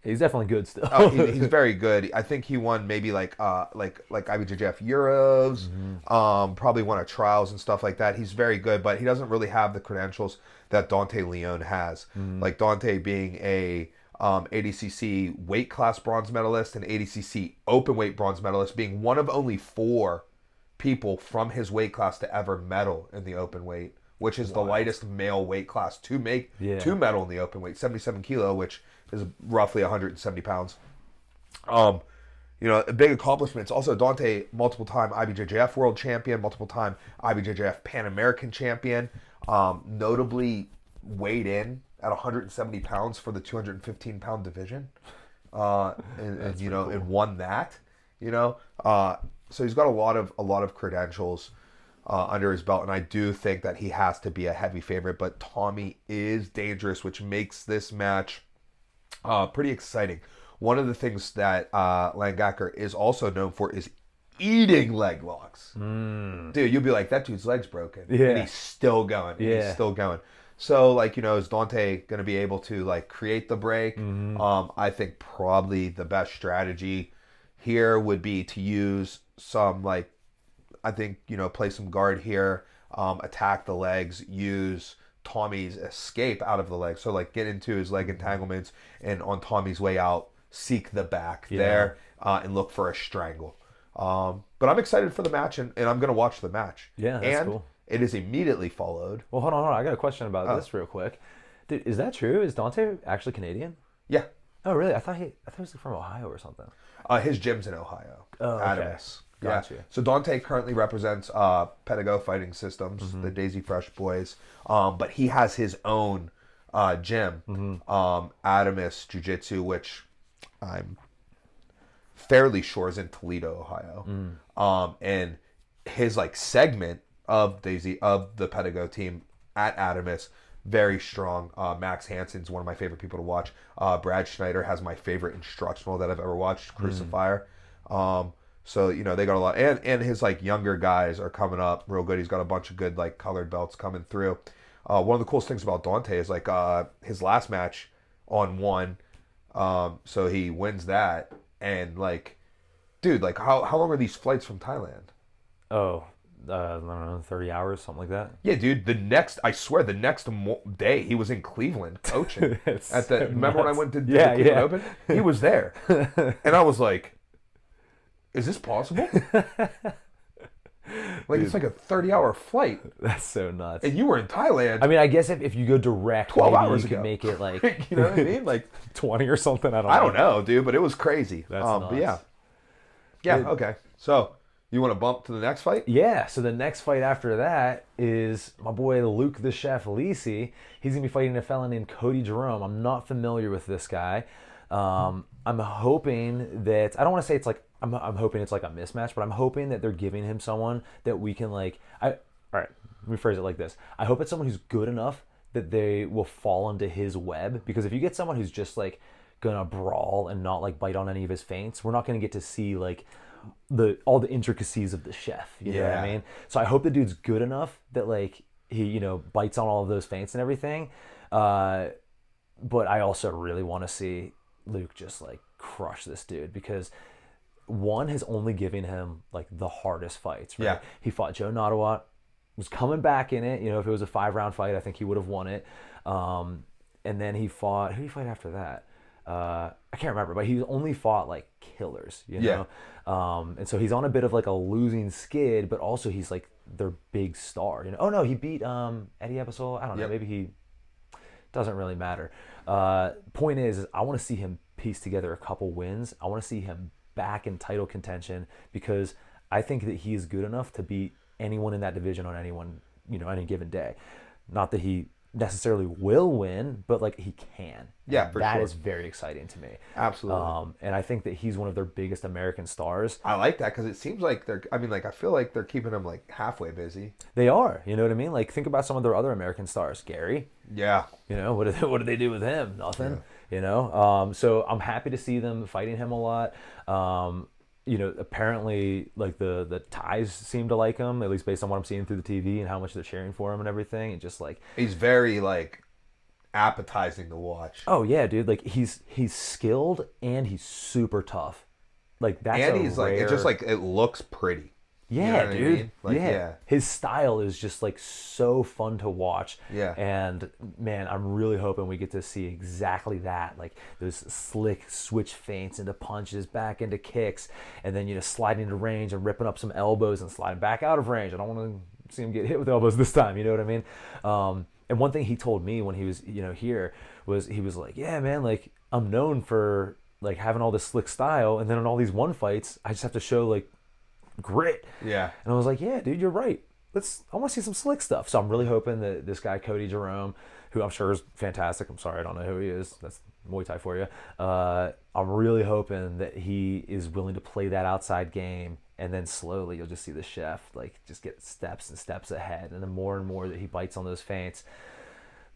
definitely good still. He's very good. I think he won maybe like IBJJF Euros, probably won at trials and stuff like that. He's very good, but he doesn't really have the credentials that Dante Leon has. Like Dante being a ADCC weight class bronze medalist and ADCC open weight bronze medalist, being one of only 4 people from his weight class to ever medal in the open weight, which is the lightest male weight class to medal in the open weight, 77 kilo, which is roughly 170 pounds. A big accomplishments. Also, Dante, multiple-time IBJJF world champion, multiple-time IBJJF Pan American champion, notably weighed in at 170 pounds for the 215-pound division, and won that. So he's got a lot of credentials under his belt, and I do think that he has to be a heavy favorite. But Tommy is dangerous, which makes this match pretty exciting. One of the things that Langacker is also known for is eating leg locks. Dude, you'll be like, that dude's leg's broken. Yeah. And he's still going. He's still going. So, is Dante going to be able to, create the break? I think probably the best strategy here would be to use some, play some guard here, attack the legs, use Tommy's escape out of the leg. So, get into his leg entanglements, and on Tommy's way out, seek the back there and look for a strangle. But I'm excited for the match, and I'm going to watch the match. Yeah, that's cool. It is immediately followed. Well, hold on. I got a question about this real quick. Dude, is that true? Is Dante actually Canadian? Yeah. Oh, really? I thought he was from Ohio or something. His gym's in Ohio. Oh, okay. Adamus. Gotcha. Yeah. So Dante currently represents Pedigo Fighting Systems, the Daisy Fresh boys. But he has his own gym, Adamus Jiu-Jitsu, which I'm fairly sure is in Toledo, Ohio. And his segment of the Pedigo team at Adamus, very strong. Max Hansen's one of my favorite people to watch. Brad Schneider has my favorite instructional that I've ever watched, Crucifier. So, they got a lot. And his, younger guys are coming up real good. He's got a bunch of good, colored belts coming through. One of the coolest things about Dante is, his last match on one. So he wins that. And, dude, how long are these flights from Thailand? Oh, I don't know, 30 hours, something like that. Yeah, dude. The next day, he was in Cleveland coaching. Remember when I went to the Cleveland Open? He was there, and I was like, "Is this possible?" Dude, it's like a 30-hour flight. That's so nuts. And you were in Thailand. I mean, I guess if you go direct, 12 hours you ago. Could make it you know what I mean, 20 or something. I don't know, dude, but it was crazy. That's nuts. But yeah. Okay. So. You want to bump to the next fight? Yeah, so the next fight after that is my boy Luke the Chef Lisi. He's going to be fighting a fella named Cody Jerome. I'm not familiar with this guy. I'm hoping that, I don't want to say it's I'm hoping it's like a mismatch, but I'm hoping that they're giving him someone that we can all right, let me phrase it like this. I hope it's someone who's good enough that they will fall into his web, because if you get someone who's just like gonna brawl and not like bite on any of his feints, we're not gonna get to see like all the intricacies of the chef. You know what I mean? So I hope the dude's good enough that like he, you know, bites on all of those feints and everything. But I also really want to see Luke just like crush this dude, because one has only given him like the hardest fights. Right? Yeah. He fought Joe Nottawat, was coming back in it. You know, if it was a 5-round fight, I think he would have won it. And then he fought, who did he fight after that? I can't remember, but he only fought like killers, you know? And so he's on a bit of like a losing skid, but also he's like their big star, you know? Oh no, he beat Eddie Episole. I don't know, maybe he doesn't really matter. Point is I want to see him piece together a couple wins. I want to see him back in title contention, because I think that he is good enough to beat anyone in that division on anyone, you know, any given day. Not that he necessarily will win, but like he can. Yeah, for that sure. is very exciting to me. Absolutely. And I think that he's one of their biggest American stars. I like that, because it seems like I feel like they're keeping him like halfway busy. They are, you know what I mean? Like think about some of their other American stars. Gary. Yeah. You know, what did they do with him? Nothing. Yeah. You know? So I'm happy to see them fighting him a lot. You know, apparently like the Thais seem to like him, at least based on what I'm seeing through the TV and how much they're cheering for him and everything. And just like he's very like appetizing to watch. Oh yeah, dude. Like he's skilled and he's super tough. Like that's and he's rare... like it just like it looks pretty. Yeah, you know dude. I mean? Like, yeah. His style is just like so fun to watch. Yeah. And man, I'm really hoping we get to see exactly that. Like those slick switch feints into punches, back into kicks, and then, you know, sliding into range and ripping up some elbows and sliding back out of range. I don't want to see him get hit with elbows this time. You know what I mean? And one thing he told me when he was, you know, here was he was like, yeah, man, like I'm known for like having all this slick style, and then in all these one fights, I just have to show like grit. Yeah. And I was like, yeah, dude, you're right. I want to see some slick stuff. So I'm really hoping that this guy, Cody Jerome, who I'm sure is fantastic. I'm sorry, I don't know who he is. That's Muay Thai for you. I'm really hoping that he is willing to play that outside game, and then slowly you'll just see the chef like just get steps and steps ahead. And the more and more that he bites on those feints,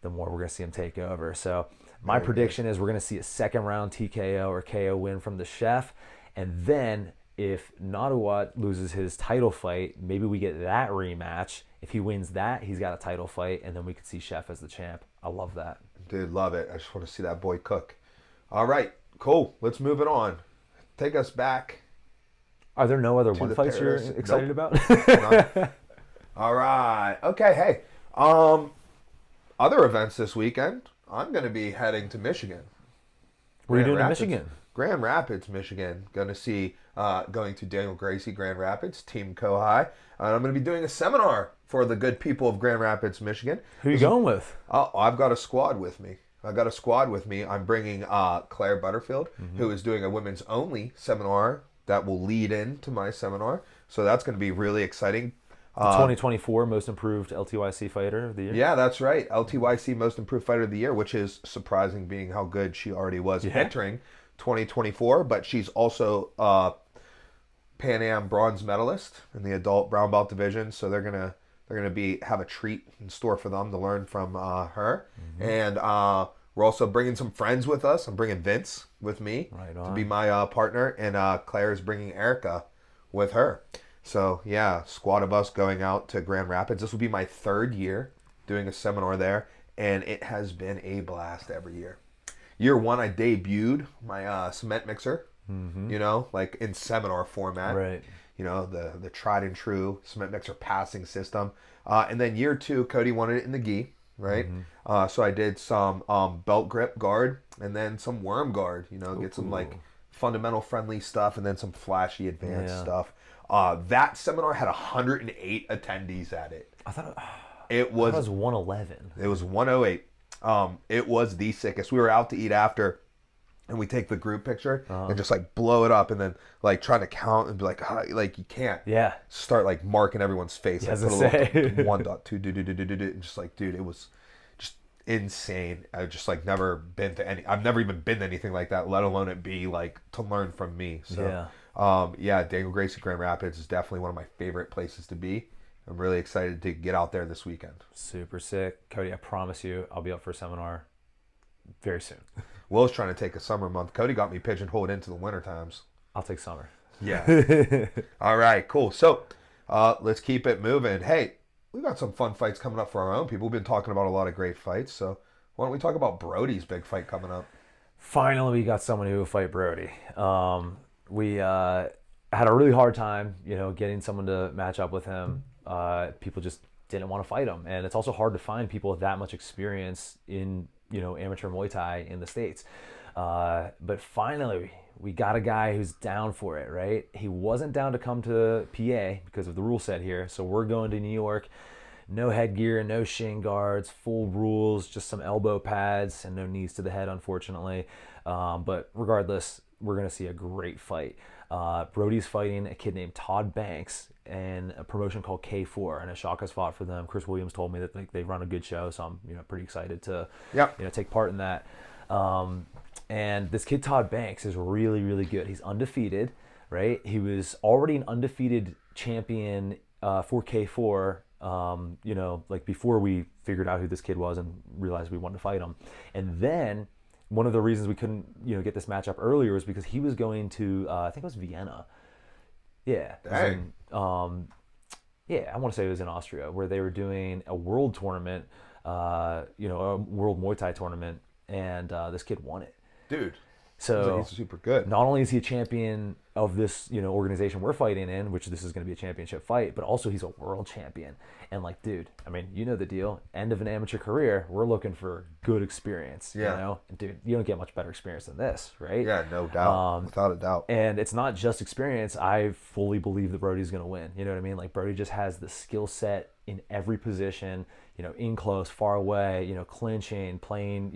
the more we're going to see him take over. So my prediction is we're going to see a second round TKO or KO win from the chef. And then if Nottawat loses his title fight, maybe we get that rematch. If he wins that, he's got a title fight, and then we could see Chef as the champ. I love that. Dude, love it. I just want to see that boy cook. All right, cool. Let's move it on. Take us back. Are there no other one fights you're excited about? All right. Okay, hey. Other events this weekend, I'm going to be heading to Michigan. What are you doing in Michigan? Grand Rapids, Michigan. Going to Daniel Gracie, Grand Rapids, Team Kohai. I'm going to be doing a seminar for the good people of Grand Rapids, Michigan. Who are you going with? I've got a squad with me. I'm bringing Claire Butterfield, who is doing a women's only seminar that will lead into my seminar. So that's going to be really exciting. The 2024 Most Improved LTYC Fighter of the Year. Yeah, that's right. LTYC Most Improved Fighter of the Year, which is surprising being how good she already was entering 2024. But she's also Pan Am bronze medalist in the adult brown belt division. So they're gonna have a treat in store for them to learn from her. And we're also bringing some friends with us. I'm bringing Vince with me to be my partner, and Claire is bringing Erica with her. So yeah, squad of us going out to Grand Rapids. This will be my third year doing a seminar there, and it has been a blast every year. Year one, I debuted my cement mixer, you know, like in seminar format. Right. You know, the tried and true cement mixer passing system. And then year two, Cody wanted it in the gi, right? So I did some belt grip guard and then some worm guard, you know, get some like fundamental friendly stuff and then some flashy advanced stuff. That seminar had 108 attendees at it. I thought it was 111. It was 108. It was the sickest. We were out to eat after, and we take the group picture and just like blow it up, and then like trying to count and be like, like you can't. Yeah. Start like marking everyone's face. Yeah, like, put a little 1.2 and just like, dude, it was just insane. I've just like never been to any. I've never even been to anything like that, let alone it be like to learn from me. So Yeah, Diego Gracie Grand Rapids is definitely one of my favorite places to be. I'm really excited to get out there this weekend. Super sick. Cody, I promise you I'll be up for a seminar very soon. Will's trying to take a summer month. Cody got me pigeonholed into the winter times. I'll take summer. Yeah. All right, cool. So let's keep it moving. Hey, we got some fun fights coming up for our own people. We've been talking about a lot of great fights. So why don't we talk about Brody's big fight coming up? Finally, we got someone who will fight Brody. We had a really hard time, getting someone to match up with him. People just didn't want to fight him. And it's also hard to find people with that much experience in, amateur Muay Thai in the States. But finally, we got a guy who's down for it, right? He wasn't down to come to PA because of the rule set here. So we're going to New York. No headgear, no shin guards, full rules, just some elbow pads and no knees to the head, unfortunately. But regardless, we're going to see a great fight. Brody's fighting a kid named Todd Banks in a promotion called K4, and Ashaka's fought for them. Chris Williams told me that they run a good show, so I'm pretty excited to take part in that. And this kid Todd Banks is really, really good. He's undefeated, right? He was already an undefeated champion for K4. Before we figured out who this kid was and realized we wanted to fight him. And then one of the reasons we couldn't, get this matchup earlier was because he was going to, I think it was Vienna. Yeah. Dang. I want to say it was in Austria, where they were doing a world tournament, a world Muay Thai tournament, and this kid won it. Dude. So he's super good. Not only is he a champion of this, organization we're fighting in, which this is going to be a championship fight, but also he's a world champion. And dude, you know the deal. End of an amateur career, we're looking for good experience. Yeah. And dude, you don't get much better experience than this, right? Yeah, no doubt. Without a doubt. And it's not just experience. I fully believe that Brody's going to win. You know what I mean? Brody just has the skill set in every position. In close, far away. Clinching, playing.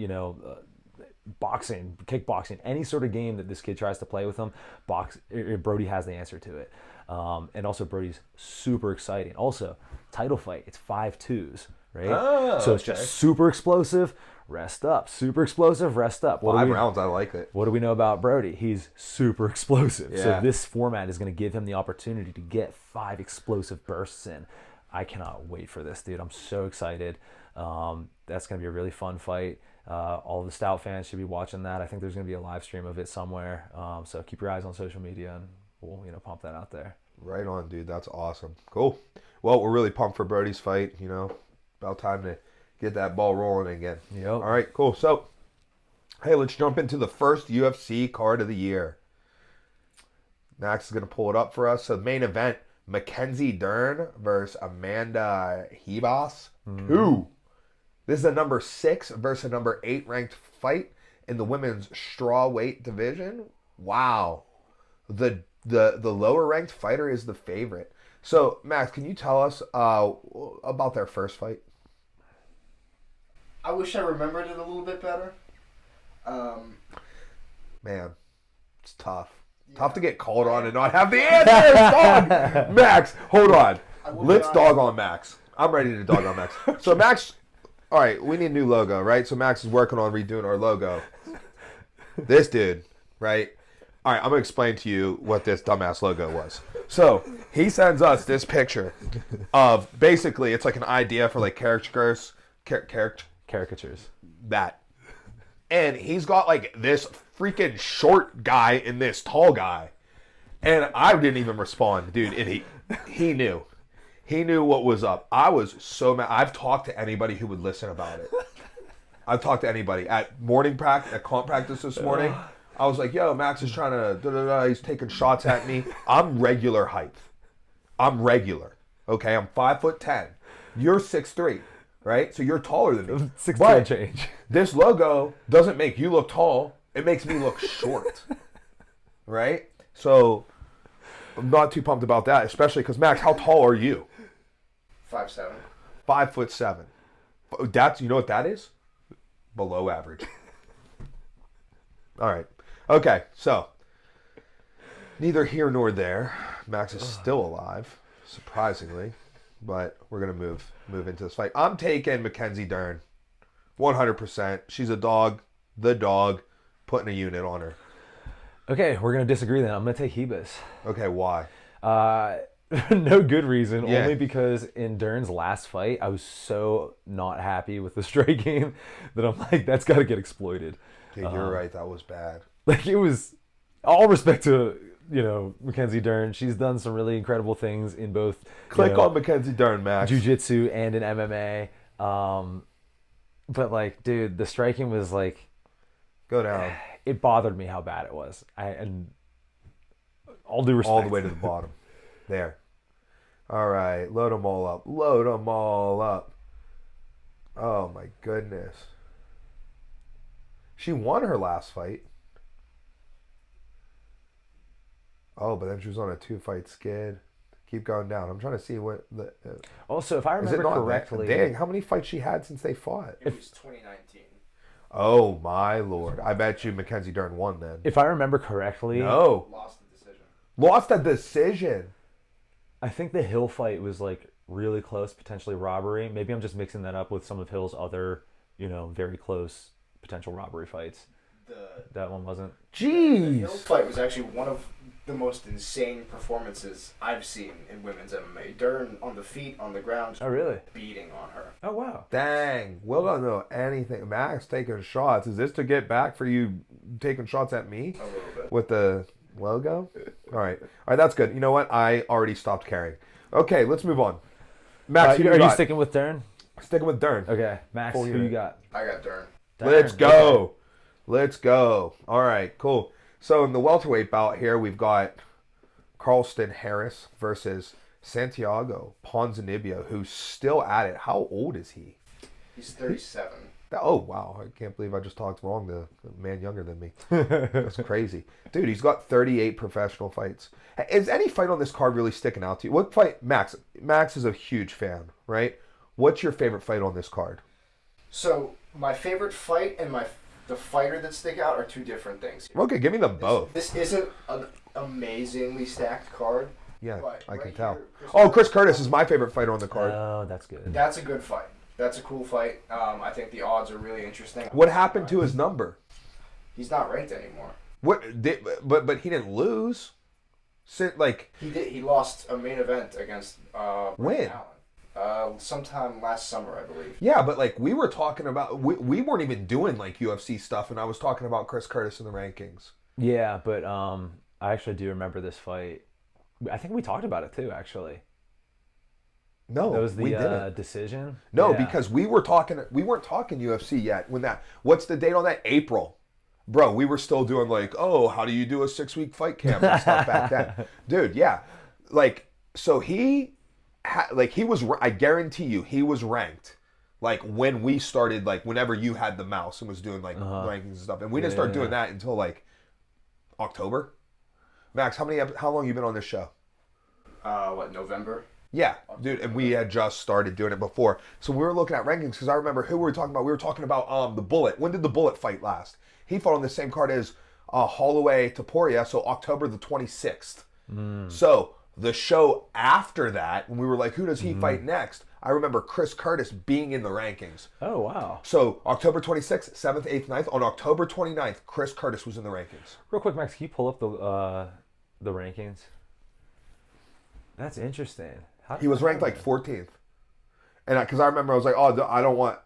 Boxing, kickboxing, any sort of game that this kid tries to play with him, Brody has the answer to it. And also Brody's super exciting. Also, title fight, it's 5-2s, right? Oh, so it's just super explosive, rest up. Super explosive, rest up. 5 rounds, I like it. What do we know about Brody? He's super explosive. Yeah. So this format is going to give him the opportunity to get 5 explosive bursts in. I cannot wait for this, dude. I'm so excited. That's going to be a really fun fight. All the Stout fans should be watching that. I think there's going to be a live stream of it somewhere. So keep your eyes on social media, and we'll pump that out there. Right on, dude. That's awesome. Cool. Well, we're really pumped for Brody's fight. About time to get that ball rolling again. Yep. All right, cool. So, hey, let's jump into the first UFC card of the year. Max is going to pull it up for us. So, the main event, Mackenzie Dern versus Amanda Ribas. 2. This is a number 6 versus a number 8 ranked fight in the women's strawweight division. Wow. The lower ranked fighter is the favorite. So, Max, can you tell us about their first fight? I wish I remembered it a little bit better. Man, it's tough. Yeah. Tough to get called on and not have the answers, dog. Max, hold on. Let's dog on Max. I'm ready to dog on Max. So, Max... All right, we need a new logo, right? So Max is working on redoing our logo. This dude, right? All right, I'm going to explain to you what this dumbass logo was. So he sends us this picture of basically, it's like an idea for caricatures. That. And he's got this freaking short guy and this tall guy. And I didn't even respond, dude. And he knew. He knew what was up. I was so mad. I've talked to anybody who would listen about it. I've talked to anybody. At morning practice, at comp practice this morning, I was like, yo, Max is trying to, he's taking shots at me. I'm regular height. I'm regular. Okay, I'm 5'10". You're 6'3", right? So you're taller than me. 6'3" change. This logo doesn't make you look tall. It makes me look short. Right? So I'm not too pumped about that, especially because, Max, how tall are you? 5'7". 5'7". That's, you know what that is? Below average. All right. Okay, so neither here nor there. Max is still alive, surprisingly, but we're gonna move into this fight. I'm taking Mackenzie Dern, 100%. She's a dog, the dog, putting a unit on her. Okay, we're gonna disagree then. I'm gonna take Ribas. Okay, why? No good reason. Yeah. Only because in Dern's last fight, I was so not happy with the striking that I'm like, that's got to get exploited. Dude, you're right. That was bad. Like it was. All respect to Mackenzie Dern. She's done some really incredible things in both. Click on Mackenzie Dern, Max. Jiu-jitsu and in MMA. But like, dude, the striking was like. Go down. It bothered me how bad it was. And all due respect. All the way to the bottom. There. All right. Load them all up. Load them all up. Oh, my goodness. She won her last fight. Oh, but then she was on a 2-fight skid. Keep going down. I'm trying to see what the... Also, if I remember correctly... Dang, how many fights she had since they fought? It was 2019. Oh, my Lord. I bet you Mackenzie Dern won then. If I remember correctly... No. Lost the decision. Lost a decision. I think the Hill fight was like really close, potentially robbery. Maybe I'm just mixing that up with some of Hill's other, very close potential robbery fights. That one wasn't. Jeez. The Hill fight was actually one of the most insane performances I've seen in women's MMA. Dern on the feet, on the ground. Oh, really? Beating on her. Oh, wow. Dang. Will don't know anything. Max taking shots. Is this to get back for you taking shots at me? A little bit. With the logo? All right. That's good. You know what? I already stopped caring. Okay, let's move on. Max, are you sticking with Dern? Sticking with Dern. Okay. Max, who you got? I got Dern. Let's go. Okay. Let's go. All right, cool. So in the welterweight bout here, we've got Carlston Harris versus Santiago Ponzinibbio, who's still at it. How old is he? He's 37. Oh, wow. I can't believe I just talked wrong to a man younger than me. That's crazy. Dude, he's got 38 professional fights. Is any fight on this card really sticking out to you? What fight? Max is a huge fan, right? What's your favorite fight on this card? So, my favorite fight and the fighter that stick out are two different things. Okay, give me them both. This isn't an amazingly stacked card. Yeah, I can right tell. Here, Chris Curtis is my favorite fighter on the card. Oh, that's good. That's a good fight. That's a cool fight. I think the odds are really interesting. What happened to his number? He's not ranked anymore. But he didn't lose. He did. He lost a main event against when? Allen. Sometime last summer, I believe. Yeah, but we were talking about we weren't even doing UFC stuff, and I was talking about Chris Curtis in the rankings. Yeah, but I actually do remember this fight. I think we talked about it too, actually. No, that was the we didn't. decision. No, because we weren't talking UFC yet. What's the date on that? April. Bro, we were still doing how do you do a 6-week fight camp and stuff back then. Dude, yeah. So he was, I guarantee you, he was ranked when we started, whenever you had the mouse and was doing rankings and stuff. And we didn't start doing that until October. Max, how long you been on this show? November? Yeah, dude, and we had just started doing it before. So we were looking at rankings because I remember who we were talking about. We were talking about the Bullet. When did the Bullet fight last? He fought on the same card as Holloway Topuria, so October the 26th. So the show after that, when we were who does he fight next? I remember Chris Curtis being in the rankings. Oh, wow. So October 26th, 7th, 8th, 9th. On October 29th, Chris Curtis was in the rankings. Real quick, Max, can you pull up the rankings? That's interesting. He was ranked 14th. And because I remember I was I don't want...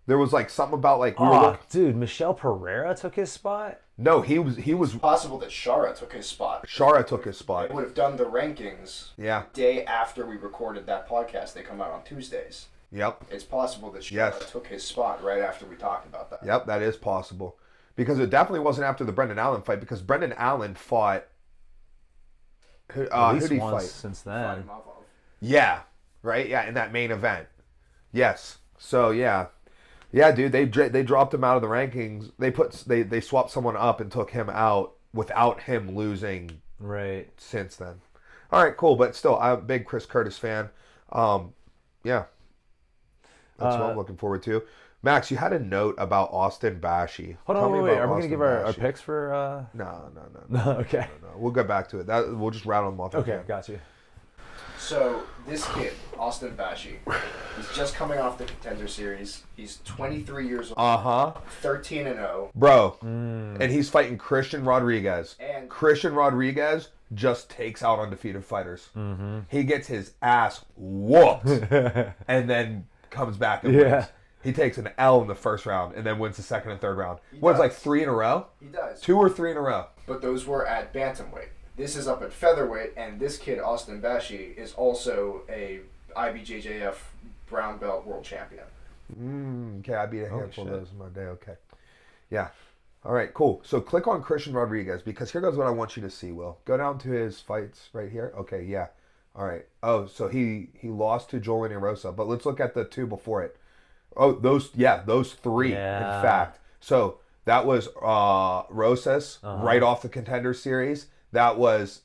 There was something about we were looking... Dude, Michelle Pereira took his spot? No, he was It's possible that Shara took his spot. Shara took his spot. They would have done the rankings the day after we recorded that podcast. They come out on Tuesdays. Yep. It's possible that Shara took his spot right after we talked about that. Yep, that is possible. Because it definitely wasn't after the Brendan Allen fight, because Brendan Allen fought... who did he fight? Since then. Yeah, right? Yeah, in that main event. Yes. So, yeah. Yeah, dude, they dropped him out of the rankings. They swapped someone up and took him out without him losing since then. All right, cool. But still, I'm a big Chris Curtis fan. Yeah. That's what I'm looking forward to. Max, you had a note about Austin Bashi. Hold on, wait. Are we going to give our picks for... No. Okay. No. We'll get back to it. We'll just rattle them off. Okay, got you. So this kid, Austin Bashi, he's just coming off the Contender Series. He's 23 years old. 13-0. Bro, and he's fighting Christian Rodriguez. And Christian Rodriguez just takes out undefeated fighters. Mm-hmm. He gets his ass whooped and then comes back and wins. He takes an L in the first round and then wins the second and third round. What's like 3 in a row? He does. 2 or 3 in a row. But those were at bantamweight. This is up at featherweight, and this kid, Austin Bashi, is also a IBJJF brown belt world champion. Okay, I beat a handful of those in my day. Okay. Yeah. All right, cool. So click on Christian Rodriguez, because here goes what I want you to see, Will. Go down to his fights right here. Okay, yeah. All right. Oh, so he lost to Joel Rosa, but let's look at the 2 before it. Oh, those 3, in fact. So that was Rosas right off the Contender Series. That was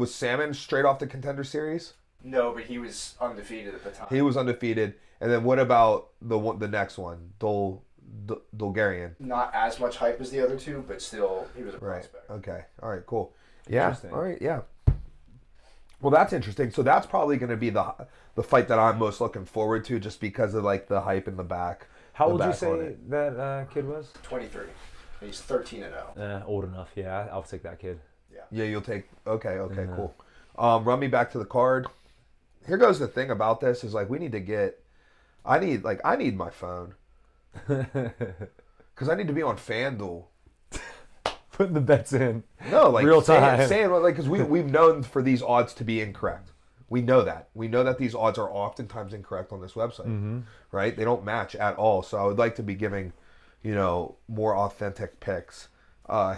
Salmon straight off the Contender Series? No, but he was undefeated at the time. He was undefeated. And then what about the next one, Bulgarian? Not as much hype as the other 2, but still he was a prospect. Okay. All right. Cool. Yeah. All right. Yeah. Well, that's interesting. So that's probably going to be the fight that I'm most looking forward to, just because of like the hype in the back. How old did you say that kid was? 23. He's 13-0. Old enough, yeah. I'll take that kid. Yeah, you'll take. Okay, cool. Run me back to the card. Here goes the thing about this is like we need to get. I need my phone because I need to be on FanDuel. Putting the bets in. No, like real time. Saying like because we've known for these odds to be incorrect. We know that. We know that these odds are oftentimes incorrect on this website. Right? They don't match at all. So I would like to be giving, more authentic picks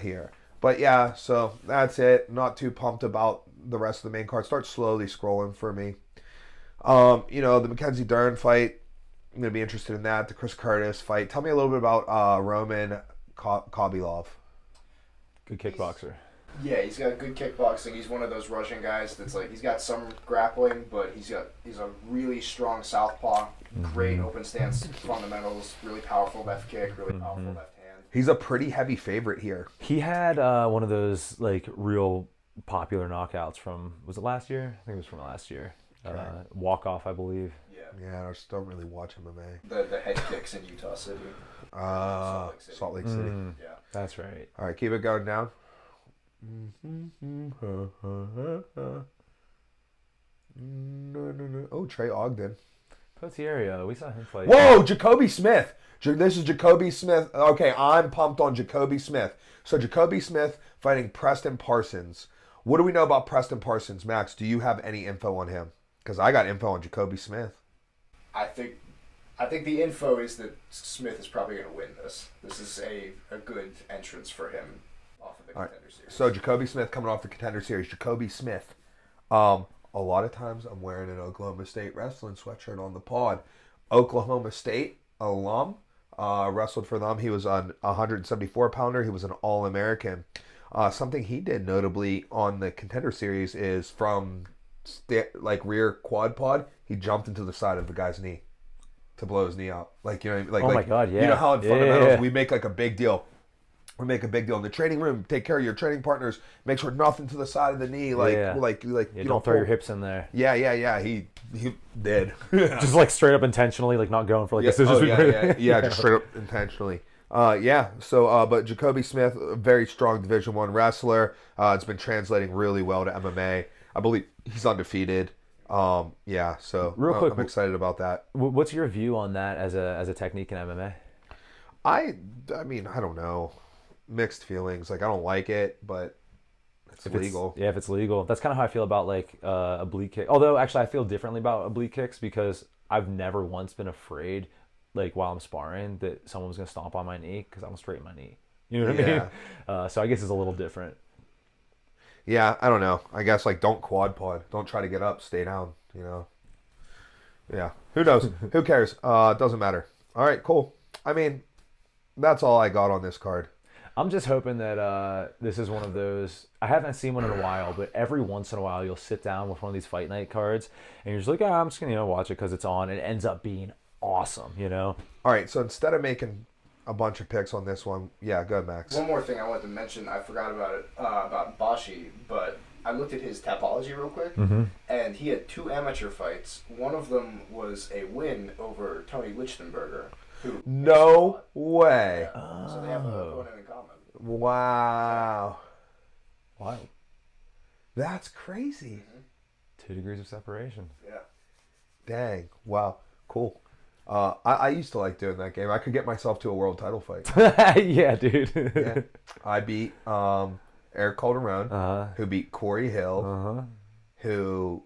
here. But yeah, so that's it. Not too pumped about the rest of the main card. Start slowly scrolling for me. The Mackenzie Dern fight. I'm going to be interested in that. The Chris Curtis fight. Tell me a little bit about Roman Khabibov. Good kickboxer. Yeah, he's got good kickboxing. He's one of those Russian guys that's like, he's got some grappling, but he's a really strong southpaw, great open stance fundamentals, really powerful left kick, really powerful left hand. He's a pretty heavy favorite here. He had one of those like real popular knockouts from, was it last year? I think it was from last year. Walk off, I believe. Yeah, I just don't really watch MMA. The head kicks in Utah City. Salt Lake City. Yeah, that's right. All right, keep it going down. No. Oh, Trey Ogden. Potierio, we saw him fight. Whoa, Jacoby Smith. This is Jacoby Smith. Okay, I'm pumped on Jacoby Smith. So Jacoby Smith fighting Preston Parsons. What do we know about Preston Parsons, Max? Do you have any info on him? Because I got info on Jacoby Smith. I think the info is that Smith is probably going to win this. This is a good entrance for him off of the Contender Series. So Jacoby Smith coming off the Contender Series. Jacoby Smith. A lot of times I'm wearing an Oklahoma State wrestling sweatshirt on the pod. Oklahoma State alum. Wrestled for them. He was a 174 pounder. He was an All-American. Something he did notably on the Contender Series is from rear quad pod, he jumped into the side of the guy's knee to blow his knee out. Like, oh my God, yeah. You know how in fundamentals we make like a big deal. We make a big deal in the training room. Take care of your training partners. Make sure nothing to the side of the knee. You don't throw your hips in there. Yeah. He did. Just like straight up intentionally, like not going for like a scissors. Just straight up intentionally. But Jacoby Smith, a very strong Division I wrestler. It's been translating really well to MMA. I believe he's undefeated. Real quick, I'm excited about that. What's your view on that as a technique in MMA? I mean, I don't know. Mixed feelings. Like, I don't like it, but it's legal. If it's legal. That's kind of how I feel about like oblique kick. Although, actually, I feel differently about oblique kicks because I've never once been afraid, like while I'm sparring, that someone was going to stomp on my knee because I don't straighten my knee. You know what I mean? So I guess it's a little different. Yeah, I don't know. I guess like don't quad pod. Don't try to get up. Stay down. Yeah. Who knows? Who cares? It doesn't matter. All right, cool. I mean, that's all I got on this card. I'm just hoping that this is one of those. I haven't seen one in a while, but every once in a while you'll sit down with one of these fight night cards and you're just like, I'm just gonna watch it because it's on. And it ends up being awesome. All right. So instead of making a bunch of picks on this one, go ahead, Max. One more thing I wanted to mention, I forgot about it about Bashi, but I looked at his Tapology real quick, and he had 2 amateur fights. One of them was a win over Tony Lichtenberger. No way. Yeah. So they have an opponent in common. Wow. Wow. That's crazy. 2 degrees of separation. Yeah. Dang. Wow. Cool. I used to like doing that game. I could get myself to a world title fight. Yeah, dude. Yeah. I beat Eric Calderon, who beat Corey Hill, who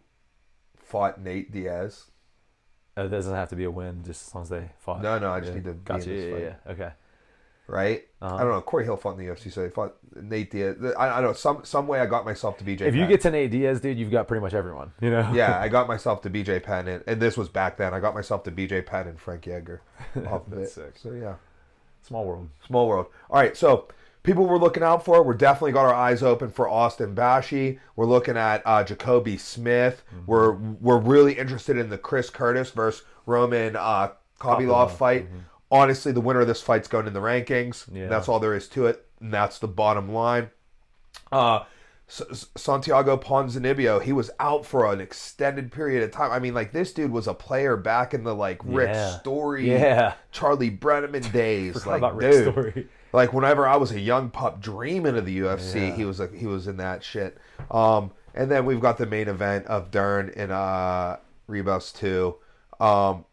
fought Nate Diaz. It doesn't have to be a win, just as long as they fought. No, I just need to be in this fight. Yeah. Okay. Right? I don't know. Corey Hill fought in the UFC, so he fought Nate Diaz. I don't know. Some way I got myself to BJ If you Penn. get to Nate Diaz, dude, you've got pretty much everyone. You know? Yeah, I got myself to BJ Penn, and this was back then. I got myself to BJ Penn and Frank Yeager off of it. Sick. So, yeah. Small world. Small world. All right, so people we're looking out for, we're definitely got our eyes open for Austin Bashi. We're looking at Jacoby Smith. We're really interested in the Chris Curtis versus Roman Kopylov fight. Honestly, the winner of this fight's going in the rankings. Yeah. That's all there is to it, and that's the bottom line. Santiago Ponzinibbio, he was out for an extended period of time. I mean, like, this dude was a player back in the, like, Rick Story, Charlie Brenneman days. Like, about Rick dude, Story. like, whenever I was a young pup dreaming of the UFC, he was in that shit. And then we've got the main event of Dern and Ribas 2.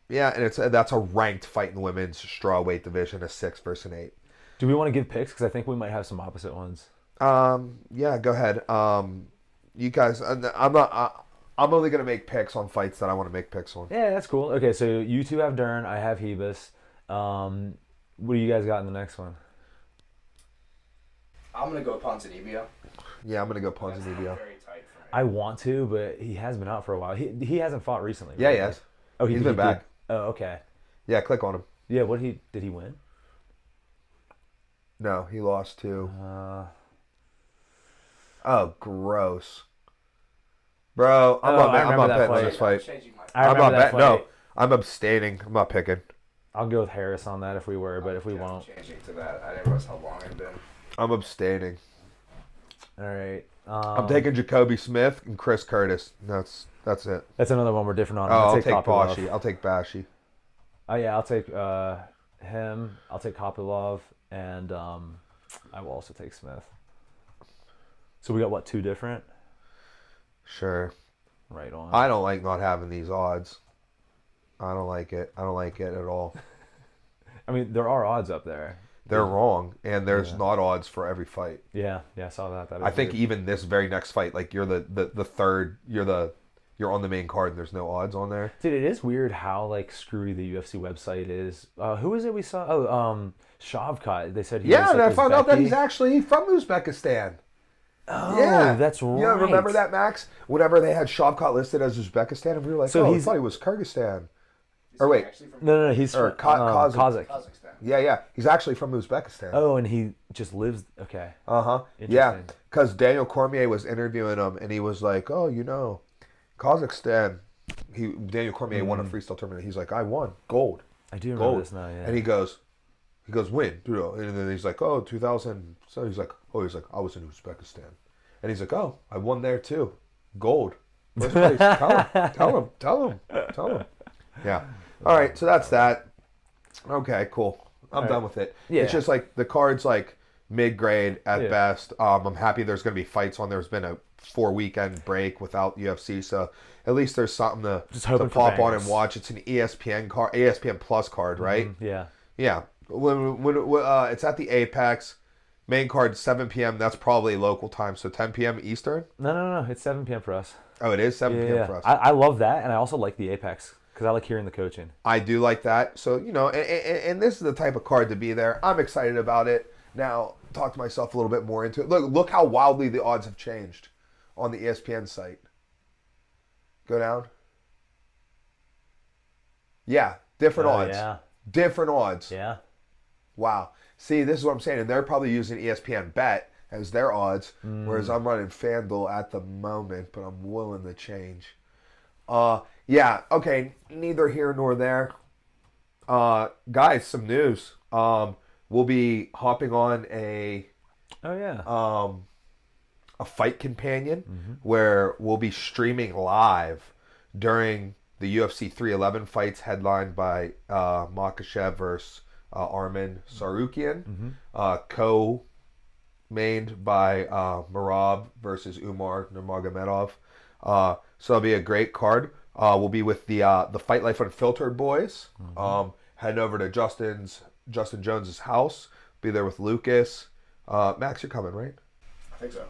Yeah, and that's a ranked fight in the women's strawweight division, a 6 versus an 8. Do we want to give picks? Because I think we might have some opposite ones. Yeah, go ahead. You guys, I'm only gonna make picks on fights that I want to make picks on. Yeah, that's cool. Okay, so you 2 have Dern, I have Ribas. What do you guys got in the next one? I'm gonna go Ponzinibbio. Yeah, I'm gonna go Ponzinibbio. Very tight for me. I want to, but he has been out for a while. He hasn't fought recently. Yeah, right? he has. Oh, he's been back. Oh, okay. Yeah, click on him. Yeah, did he win? No, he lost to. Oh, gross. Bro, I'm not betting on this fight. I'm not betting. No, I'm abstaining. I'm not picking. I'll go with Harris on that if we were, but if we won't. Changing to that. I didn't realize how long it'd been. I'm abstaining. All right. I'm taking Jacoby Smith and Chris Curtis. That's it. That's another one we're different on. I'll take Bashi. I'll take Bashi. Oh yeah, I'll take him. I'll take Kopylov, and I will also take Smith. So we got what, 2 different? Sure. Right on. I don't like not having these odds. I don't like it. I don't like it at all. I mean, there are odds up there. They're wrong, and there's not odds for every fight. Yeah, I saw that. I think even this very next fight, like you're the third, you're on the main card, and there's no odds on there. Dude, it is weird how like screwy the UFC website is. Who was it we saw? Oh, Shavkat. They said he was, and like, I found out that Uzbeki. he's actually from Uzbekistan. Oh, yeah, that's right. Yeah, remember that, Max? Whenever they had Shavkat listed as Uzbekistan, and we were like, I thought he was Kyrgyzstan. Or wait, no, he's from Kazakh. Yeah, he's actually from Uzbekistan. Oh, and he just lives. Okay. Yeah, because Daniel Cormier was interviewing him, and he was like, "Oh, you know, Kazakhstan." Daniel Cormier won a freestyle tournament. He's like, "I won gold." I do remember this now. Yeah. And he goes, "Win, dude." And then he's like, "Oh, 2000." So he's like, "I was in Uzbekistan," and he's like, "Oh, I won there too, gold, first place." Tell him. Yeah. All right, so that's that. Okay, cool. I'm done with it. Yeah. It's just like the card's like mid-grade at best. I'm happy there's going to be fights on. There's been a 4-weekend break without UFC, so at least there's something to pop on and watch. It's an ESPN Plus card, right? Yeah. Yeah. When it's at the Apex, main card 7 p.m. That's probably local time, so 10 p.m. Eastern. No. It's 7 p.m. for us. Oh, it is 7 p.m. for us. I love that, and I also like the Apex. Because I like hearing the coaching. I do like that. So, and this is the type of card to be there. I'm excited about it. Now, talk to myself a little bit more into it. Look how wildly the odds have changed on the ESPN site. Go down. Yeah, different odds. Yeah. Different odds. Yeah. Wow. See, this is what I'm saying. And they're probably using ESPN Bet as their odds, whereas I'm running FanDuel at the moment, but I'm willing to change. Yeah, okay, neither here nor there. Guys, some news. We'll be hopping on a a fight companion where we'll be streaming live during the UFC 311 fights headlined by Makhachev versus Arman Sarukian, co-mained by Merab versus Umar Nurmagomedov. So it'll be a great card. We'll be with the Fight Life Unfiltered boys. Heading over to Justin Jones's house. Be there with Lucas. Max, you're coming, right? I think so. What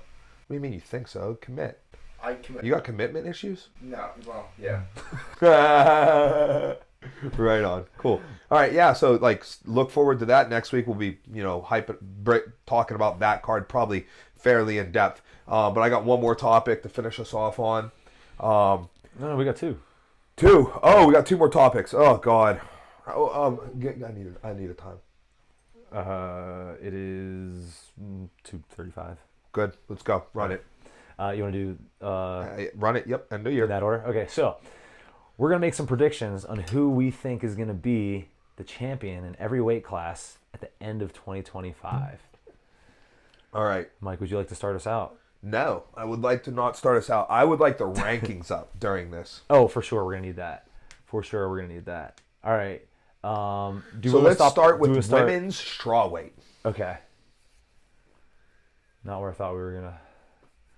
do you mean you think so? Commit. I commit. You got commitment issues? No, well, yeah. Right on. Cool. All right, yeah, so like look forward to that. Next week we'll be, talking about that card probably fairly in depth. But I got one more topic to finish us off on. No, we got two. Two. Oh, we got two more topics. Oh God. I need a time. It is 2:35. Good. Let's go. Run it. You want to do run it? Yep. End of year. in that order? Okay, so we're gonna make some predictions on who we think is gonna be the champion in every weight class at the end of 2025. All right. Mike, would you like to start us out? No, I would like to not start us out. I would like the rankings up during this. Oh, for sure, we're gonna need that. For sure, we're gonna need that. All right. Let's start with women's strawweight. Okay. Not where I thought we were gonna.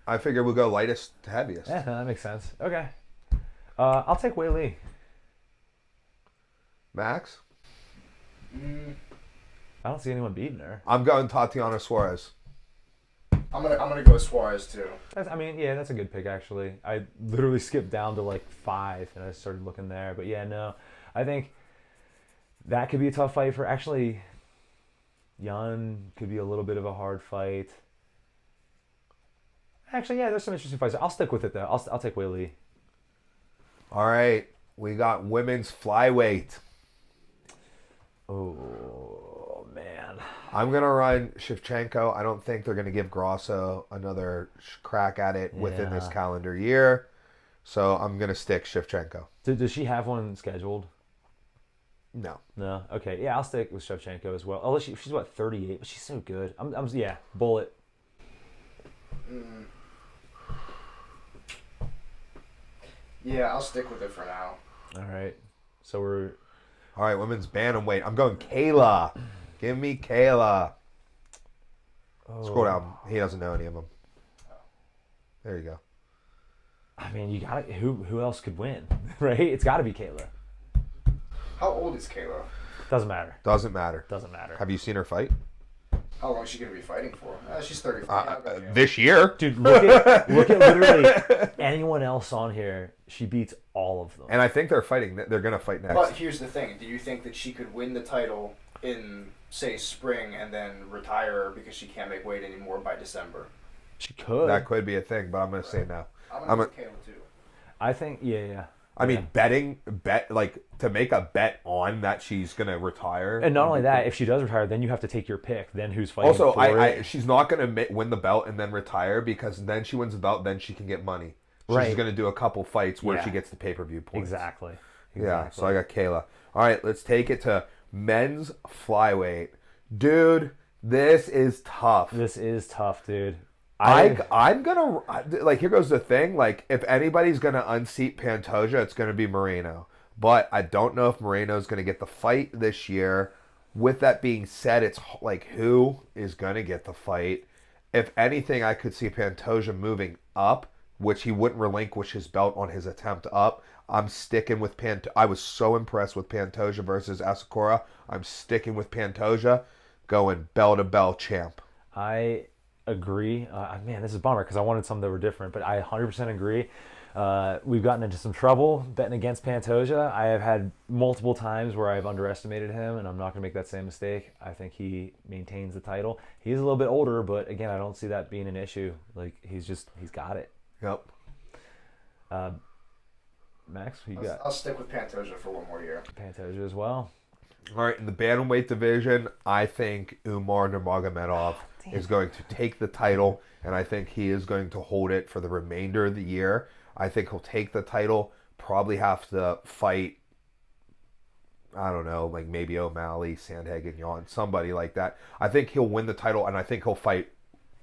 I figure we'll go lightest to heaviest. Yeah, that makes sense. Okay. I'll take Wei Li. Max? I don't see anyone beating her. I'm going Tatiana Suarez. I'm gonna go Suarez too. That's a good pick actually. I literally skipped down to like 5 and I started looking there. But yeah, no, I think that could be a tough fight for actually. Yan could be a little bit of a hard fight. Actually, yeah, there's some interesting fights. I'll stick with it though. I'll take Wei Li. All right, we got women's flyweight. Oh man, I'm gonna run Shevchenko. I don't think they're gonna give Grasso another crack at it within this calendar year, so I'm gonna stick Shevchenko. Does she have one scheduled? No. No. Okay. Yeah, I'll stick with Shevchenko as well. Although she's what 38, but she's so good. I'm bullet. Yeah, I'll stick with it for now. All right. So we're. All right, women's bantamweight. I'm going Kayla. Give me Kayla. Oh. Scroll down. He doesn't know any of them. There you go. I mean, you got who else could win, right? It's got to be Kayla. How old is Kayla? Doesn't matter. Doesn't matter. Doesn't matter. Have you seen her fight? How long is she going to be fighting for? She's 35. This year? Dude, look at literally anyone else on here. She beats all of them. And I think they're fighting. They're going to fight next. But here's the thing. Do you think that she could win the title in, say, spring and then retire because she can't make weight anymore by December? She could. That could be a thing, but I'm going to say no. I'm going to go Kayla too. I think, yeah. I mean, to make a bet on that she's going to retire. And not only that, if she does retire, then you have to take your pick. Then who's fighting also, for she's not going to win the belt and then retire because then she wins the belt, then she can get money. She's going to do a couple fights where she gets the pay-per-view points. Exactly. Yeah, so I got Kayla. All right, let's take it to men's flyweight. Dude, this is tough. This is tough, dude. I'm gonna here goes the thing. Like, if anybody's gonna unseat Pantoja, it's gonna be Moreno. But I don't know if Moreno's gonna get the fight this year. With that being said, it's like, who is gonna get the fight? If anything, I could see Pantoja moving up, which he wouldn't relinquish his belt on his attempt up. I'm sticking with Pantoja. I was so impressed with Pantoja versus Asakura. I'm sticking with Pantoja, going bell to bell champ. I agree. Man, this is a bummer because I wanted some that were different, but I 100% agree. We've gotten into some trouble betting against Pantoja. I have had multiple times where I've underestimated him, and I'm not going to make that same mistake. I think he maintains the title. He's a little bit older, but again, I don't see that being an issue. Like, he's got it. Yep. Max, who you got? I'll stick with Pantoja for one more year. Pantoja as well. All right, in the bantamweight division, I think Umar Nurmagomedov is going to take the title, and I think he is going to hold it for the remainder of the year. I think he'll take the title, probably have to fight, I don't know, like maybe O'Malley, Sandhagen, somebody like that. I think he'll win the title, and I think he'll fight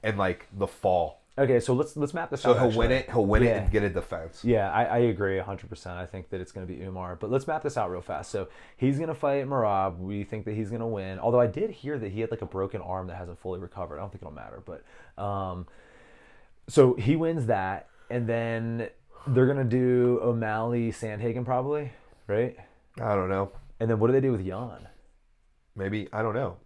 in like the fall Okay, so let's map this So out. he'll win it. He'll win it and get a defense. Yeah, I agree 100%. I think that it's going to be Umar. But let's map this out real fast. So he's going to fight Merab. We think that he's going to win. Although I did hear that he had like a broken arm that hasn't fully recovered. I don't think it'll matter. But so he wins that, and then they're going to do O'Malley Sandhagen probably, right? I don't know. And then what do they do with Jan? Maybe, I don't know.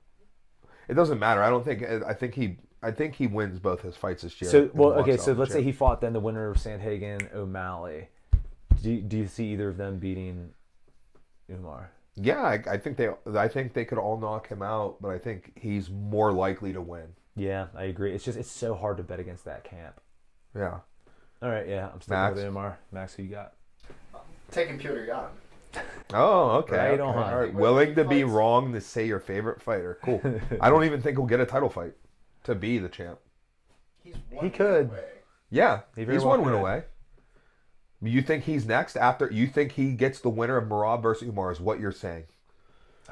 It doesn't matter. I think he wins both his fights this year. So so let's say he fought then the winner of Sandhagen O'Malley. Do you see either of them beating Umar? Yeah, I think they could all knock him out, but I think he's more likely to win. Yeah, I agree. It's so hard to bet against that camp. Yeah. All right, yeah, I'm sticking with Umar. Max, who you got? Taking Petr Yan. Oh, okay. Right on. on. All right. Willing to be wrong to say your favorite fighter. Cool. I don't even think he'll get a title fight to be the champ. He could. Away. Yeah, he's one win away. You think he's next after? You think he gets the winner of Merab versus Umar? Is what you're saying?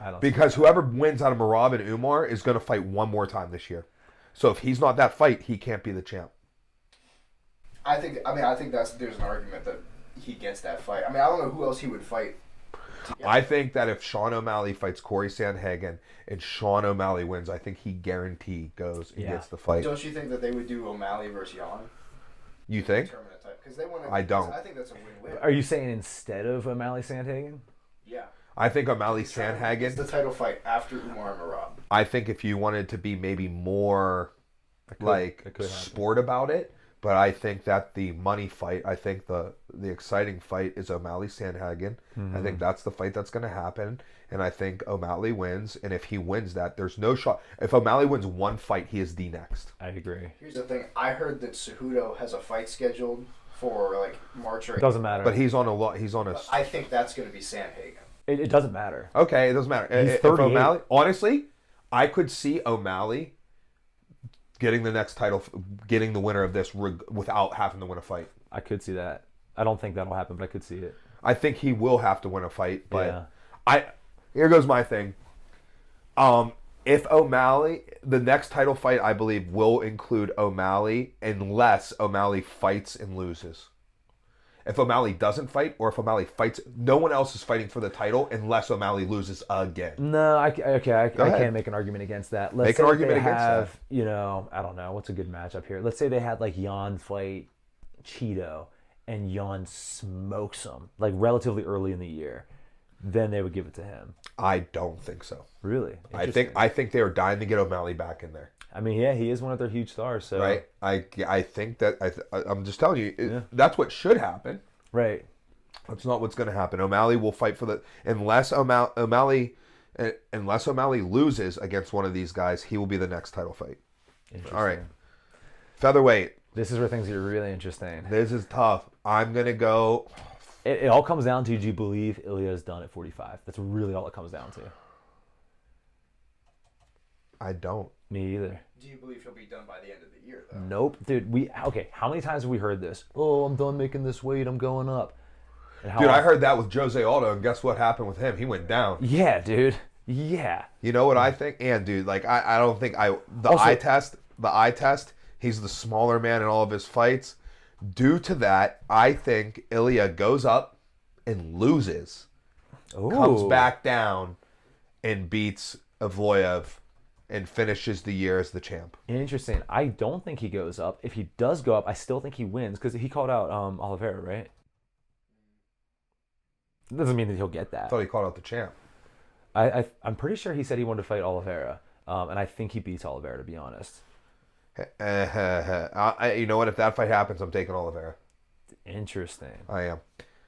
I don't. Because whoever wins out of Merab and Umar is going to fight one more time this year. So if he's not that fight, he can't be the champ. I think there's an argument that he gets that fight. I mean, I don't know who else he would fight. I think that if Sean O'Malley fights Corey Sandhagen and Sean O'Malley wins, I think he guaranteed goes and gets the fight. Don't you think that they would do O'Malley versus Yan? You think? Because they want to. I don't. I think that's a win-win. Are you saying instead of O'Malley Sandhagen? Yeah. I think O'Malley Sandhagen. It's the title fight after Umar and Merab. I think if you wanted to be maybe more sport about it, but I think that the money fight, I think the exciting fight is O'Malley Sandhagen. Mm-hmm. I think that's the fight that's going to happen, and I think O'Malley wins. And if he wins that, there's no shot. If O'Malley wins one fight, he is the next. I agree. Here's the thing: I heard that Cejudo has a fight scheduled for like March or April. Doesn't matter. But he's on a lot. He's on a. I think that's going to be Sandhagen. It doesn't matter. Okay, it doesn't matter. He's if 38. O'Malley, honestly, I could see O'Malley getting the next title, getting the winner of this without having to win a fight. I could see that. I don't think that'll happen, but I could see it. I think he will have to win a fight, but yeah. Here goes my thing. If O'Malley, the next title fight, I believe, will include O'Malley unless O'Malley fights and loses. If O'Malley doesn't fight, or if O'Malley fights, no one else is fighting for the title unless O'Malley loses again. No, I can't make an argument against that. Let's make an argument against that. You know, I don't know. What's a good matchup here? Let's say they had like Jan fight Cheeto, and Jan smokes him, like relatively early in the year. Then they would give it to him. I don't think so. Really? I think they are dying to get O'Malley back in there. I mean, yeah, he is one of their huge stars. So right, I think that I'm just telling you, that's what should happen. Right. That's not what's going to happen. O'Malley will fight for the unless O'Malley loses against one of these guys, he will be the next title fight. All right, featherweight. This is where things get really interesting. This is tough. I'm gonna go. It all comes down to: do you believe Ilya is done at 45? That's really all it comes down to. I don't. Me either. Do you believe he'll be done by the end of the year, though? Nope, dude. How many times have we heard this? Oh, I'm done making this weight. I'm going up. Dude, I heard that with Jose Aldo, and guess what happened with him? He went down. Yeah, dude. Yeah. You know what I think? And dude, like I don't think the eye test. He's the smaller man in all of his fights. Due to that, I think Ilya goes up and loses, comes back down, and beats Evloev, and finishes the year as the champ. Interesting. I don't think he goes up. If he does go up, I still think he wins because he called out Oliveira, right? Doesn't mean that he'll get that. I thought he called out the champ. I'm pretty sure he said he wanted to fight Oliveira, and I think he beats Oliveira, to be honest. You know what? If that fight happens, I'm taking Oliveira. Interesting. I am.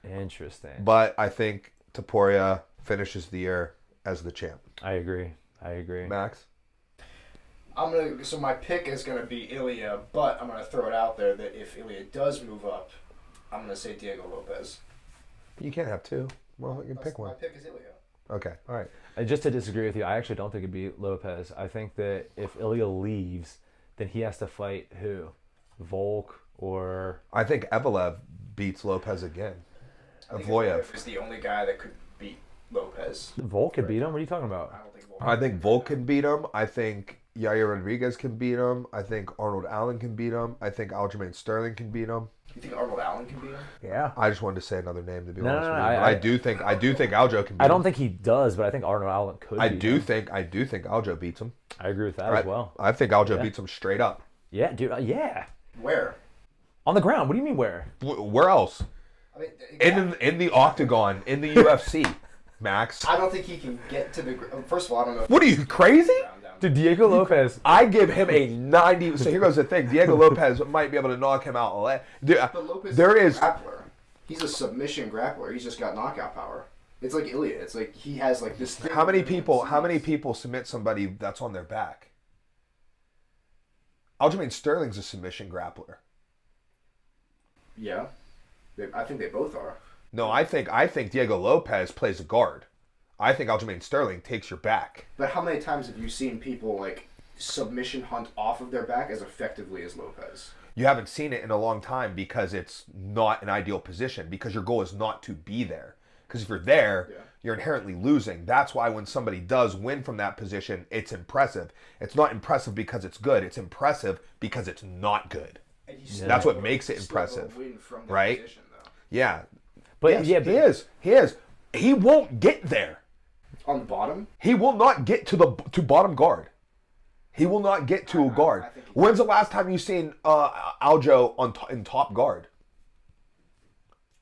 Interesting. But I think Topuria finishes the year as the champ. I agree. Max? So my pick is gonna be Ilya, but I'm gonna throw it out there that if Ilya does move up, I'm gonna say Diego Lopes. You can't have two. Well, you can pick one. My pick is Ilya. Okay, all right. And just to disagree with you, I actually don't think it'd be Lopez. I think that if Ilya leaves, then he has to fight who? Volk or... I think Evloev beats Lopez again. Evloev is the only guy that could beat Lopez. Volk could beat him? What are you talking about? I don't think Volk. I think Volk can beat him. I think Yair Rodriguez can beat him. I think Arnold Allen can beat him. I think Aljamain Sterling can beat him. You think Arnold Allen can beat him? Yeah. I just wanted to say another name to be honest with you. No, I do think Aljo can beat him. I don't think he does, but I think Arnold Allen could. I do think Aljo beats him. I agree with that as well. I think Aljo beats him straight up. Yeah, dude. Yeah. Where? On the ground. What do you mean where? Where else? I mean, In the octagon, in the UFC, Max. I don't think he can get to the. First of all, I don't know. What are you, crazy? Dude, Diego Lopes. I give him a 90. So here goes the thing. Diego Lopes might be able to knock him out. But Lopez There is is. a grappler. He's a submission grappler. He's just got knockout power. It's like Ilya. It's like he has like this thing. How many people submit somebody that's on their back? Aljamain Sterling's a submission grappler. Yeah. I think they both are. No, I think Diego Lopes plays a guard. I think Aljamain Sterling takes your back. But how many times have you seen people like submission hunt off of their back as effectively as Lopez? You haven't seen it in a long time because it's not an ideal position, because your goal is not to be there. Because if you're there, you're inherently losing. That's why when somebody does win from that position, it's impressive. It's not impressive because it's good. It's impressive because it's not good. That's what makes it impressive. Win from that right? position, though. Yeah. But yes, he is. He won't get there. On the bottom? He will not get to bottom guard. He will not get to a guard. When's the last time you've seen Aljo in top guard?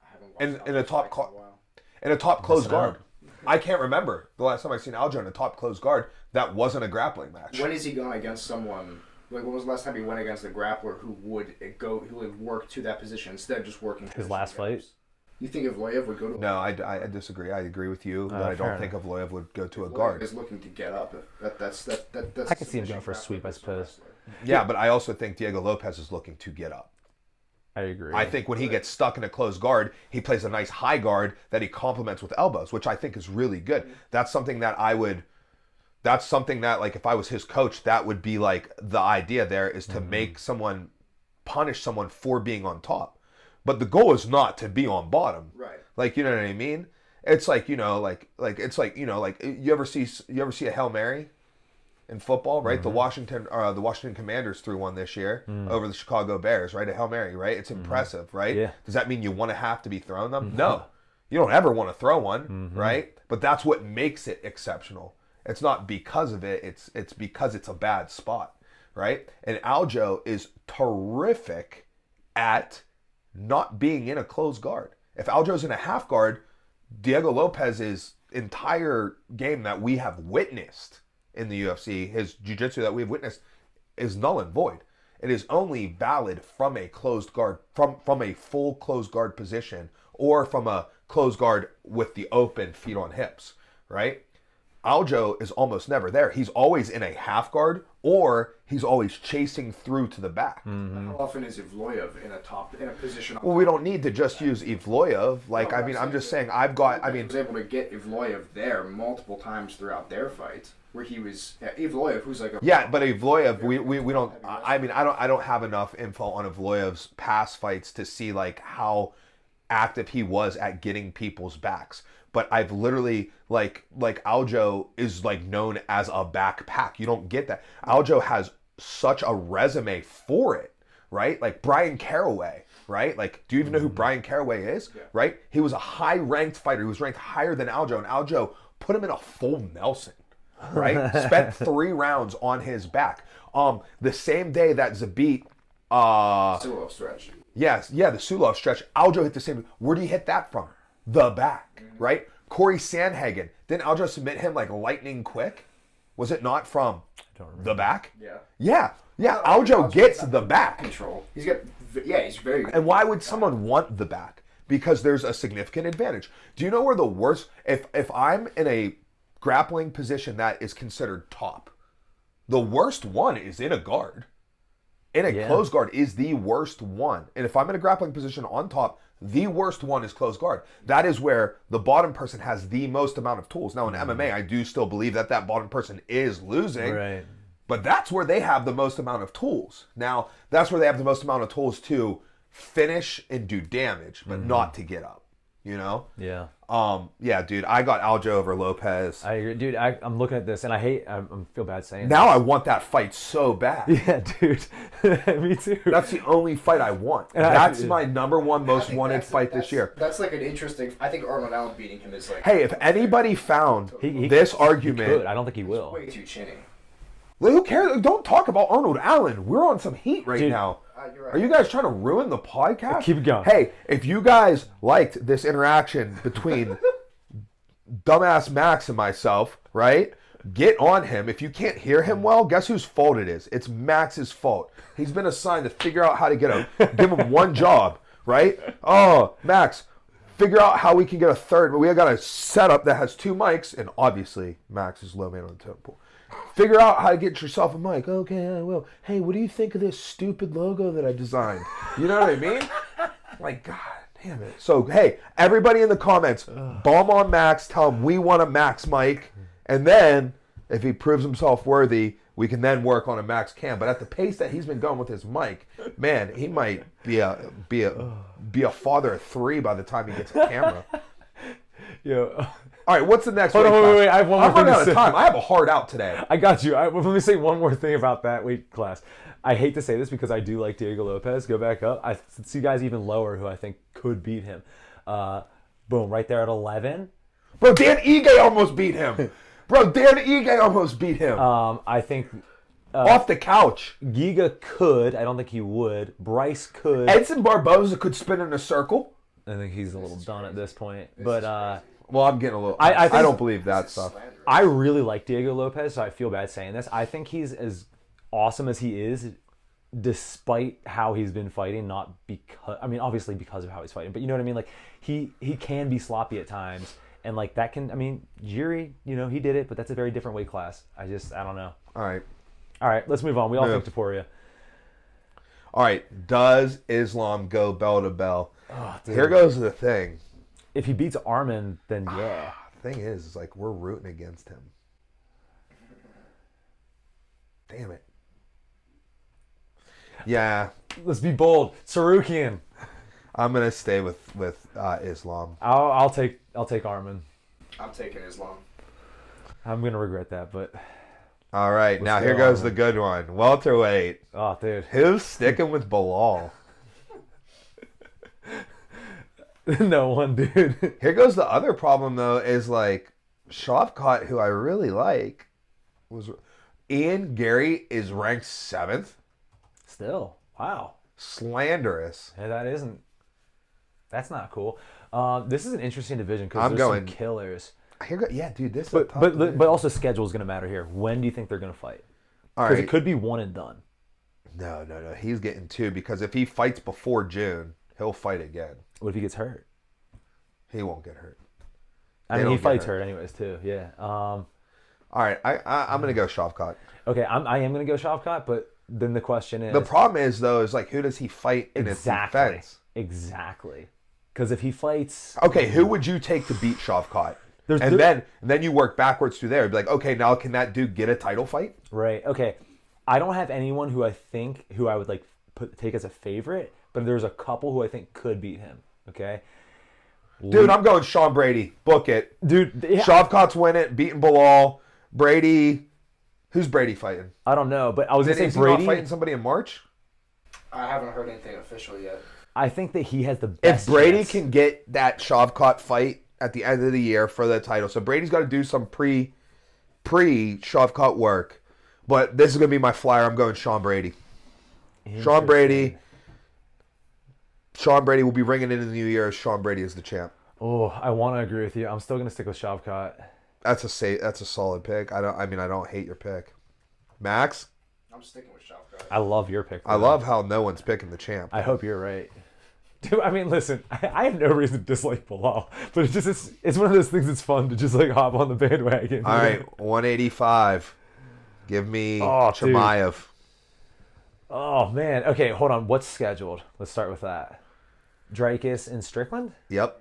I haven't watched In a top closed guard. I can't remember the last time I've seen Aljo in a top closed guard that wasn't a grappling match. When has he gone against someone? Like, when was the last time he went against a grappler who would work to that position instead of just working? His last fight. You think Evloev would go to? No, I disagree. I agree with you that I don't think Evloev would go to a guard. Is looking to get up. That's I can see him going for a sweep, I suppose. Yeah, but I also think Diego Lopes is looking to get up. I agree. I think when he gets stuck in a closed guard, he plays a nice high guard that he complements with elbows, which I think is really good. That's something that like if I was his coach, that would be like the idea there is to make someone punish someone for being on top. But the goal is not to be on bottom. Right. Like, you know what I mean? It's like, you ever see a Hail Mary in football, right? The Washington Commanders threw one this year over the Chicago Bears, right? A Hail Mary, right? It's impressive, right? Yeah. Does that mean you want to have to be throwing them? No. You don't ever want to throw one, right? But that's what makes it exceptional. It's not because of it, it's because it's a bad spot, right? And Aljo is terrific at not being in a closed guard. If Aljo's in a half guard, Diego Lopez's entire game that we have witnessed in the UFC, his jiu-jitsu that we've witnessed, is null and void. It is only valid from a closed guard, from a full closed guard position, or from a closed guard with the open feet on hips, right? Aljo is almost never there. He's always in a half guard, or he's always chasing through to the back. How often is Evloev in a position? Well, we don't need to just use Evloev. Like, no, I'm just saying, I was able to get Evloev there multiple times throughout their fights, where he was Evloev, who's like a but Evloev, we don't. I don't have enough info on Evloev's past fights to see like how active he was at getting people's backs. But I've literally like Aljo is like known as a backpack. You don't get that. Aljo has such a resume for it, right? Like Brian Caraway, right? Like, do you even know who Brian Caraway is? Yeah. Right? He was a high-ranked fighter. He was ranked higher than Aljo, and Aljo put him in a full Nelson, right? Spent 3 rounds on his back. The same day that Zabit Sulov stretch. Yes, yeah, the Sulov stretch. Aljo hit the same. Where do you hit that from? The back, right? Corey Sandhagen. Didn't Aljo submit him like lightning quick? Was it not from the back? Yeah. Aljo gets the back. Control. He's very good. And why would someone want the back? Because there's a significant advantage. Do you know where the worst? If I'm in a grappling position that is considered top, the worst one is in a guard. In a closed guard is the worst one. And if I'm in a grappling position on top, the worst one is closed guard. That is where the bottom person has the most amount of tools. Now in MMA, I do still believe that bottom person is losing. Right. But that's where they have the most amount of tools. Now, that's where they have the most amount of tools to finish and do damage, but not to get up. You know? Yeah. Yeah, dude, I got Aljo over Lopez. I agree. Dude, I'm looking at this, and I feel bad saying now this. I want that fight so bad. Yeah, dude. Me too. That's the only fight I want. That's my number one most wanted fight this year. That's like an interesting... I think Arnold Allen beating him is like... Hey, if anybody found this argument... He could. I don't think he will. Way too chinny. Who cares? Don't talk about Arnold Allen. We're on some heat right now. You're right. Are you guys trying to ruin the podcast? Keep it going. Hey, if you guys liked this interaction between dumbass Max and myself, right? Get on him. If you can't hear him well, guess whose fault it is? It's Max's fault. He's been assigned to figure out how to get give him one job, right? Oh, Max, figure out how we can get a third. But we got a setup that has 2 mics, and obviously Max is low man on the temple. Figure out how to get yourself a mic. Okay, I will. Hey, what do you think of this stupid logo that I designed? You know what I mean? Like, God damn it. So, hey, everybody in the comments, bomb on Max. Tell him we want a Max mic. And then, if he proves himself worthy, we can then work on a Max cam. But at the pace that he's been going with his mic, man, he might be a father of 3 by the time he gets a camera. Yo. All right, what's the next Hold on, wait. I have one more thing to say. I'm running out of time. I have a hard out today. I got you. Let me say one more thing about that weight class. I hate to say this because I do like Diego Lopez. Go back up. I see guys even lower who I think could beat him. Boom, right there at 11. Bro, Dan Ige almost beat him. I think... off the couch. Giga could. I don't think he would. Bryce could. Edson Barboza could spin in a circle. I think he's a little done at this point. But... well, I'm getting a little... I don't believe that stuff. I really like Diego Lopez, so I feel bad saying this. I think he's as awesome as he is, despite how he's been fighting, not because... I mean, obviously because of how he's fighting, but you know what I mean? Like, he can be sloppy at times, and like that can... I mean, Jiri, you know, he did it, but that's a very different weight class. I don't know. All right, let's move on. We all think Taporia. All right, does Islam go bell to bell? Oh, dude. Here goes the thing. If he beats Armin, then yeah. The thing is like we're rooting against him. Damn it. Yeah. Let's be bold. Sarukian. I'm gonna stay with Islam. I'll take Armin. I'm taking Islam. I'm gonna regret that, but. All right, now here goes the good one. Welterweight. Oh, dude. Who's sticking with Bilal? No one, dude. Here goes the other problem, though, is like Shavkat, who I really like, was Ian Gary is ranked 7th. Still, wow, slanderous. Hey, that's not cool. This is an interesting division because there's some killers. Yeah, dude, this. But also schedule is going to matter here. When do you think they're going to fight? Because it could be one and done. No. He's getting 2 because if he fights before June, he'll fight again. What if he gets hurt? He won't get hurt. I mean, he fights hurt anyways too. Yeah. All right, I'm gonna go Shavkat. Okay, I am gonna go Shavkat, but then the question is, the problem is though is like who does he fight in his defense? Exactly. Because if he fights, okay, who would you take to beat Shavkat? Then you work backwards through there. It'd be like, okay, now can that dude get a title fight? Right. Okay. I don't have anyone who I would like take as a favorite, but there's a couple who I think could beat him. Okay. Dude, I'm going Sean Brady. Book it. Dude, yeah. Shavkat's win it, beating Bilal. Brady. Who's Brady fighting? I don't know, but I was going to say Brady. Fighting somebody in March? I haven't heard anything official yet. I think that he has the best If Brady chance. can get that Shavkat fight at the end of the year for the title, so Brady's got to do some pre-Shavkat work. But this is going to be my flyer. I'm going Sean Brady. Sean Brady will be ringing in the new year as Sean Brady is the champ. Oh, I want to agree with you. I'm still going to stick with Shavkat. That's a solid pick. I don't hate your pick. Max? I'm sticking with Shavkat. I love your pick. I love how no one's picking the champ. I hope you're right. Dude, I mean, listen, I have no reason to dislike Bilal, but it's one of those things that's fun to just like hop on the bandwagon. All right, 185. Give me Chimaev. Dude. Oh, man. Okay, hold on. What's scheduled? Let's start with that. Dreykus and Strickland? Yep.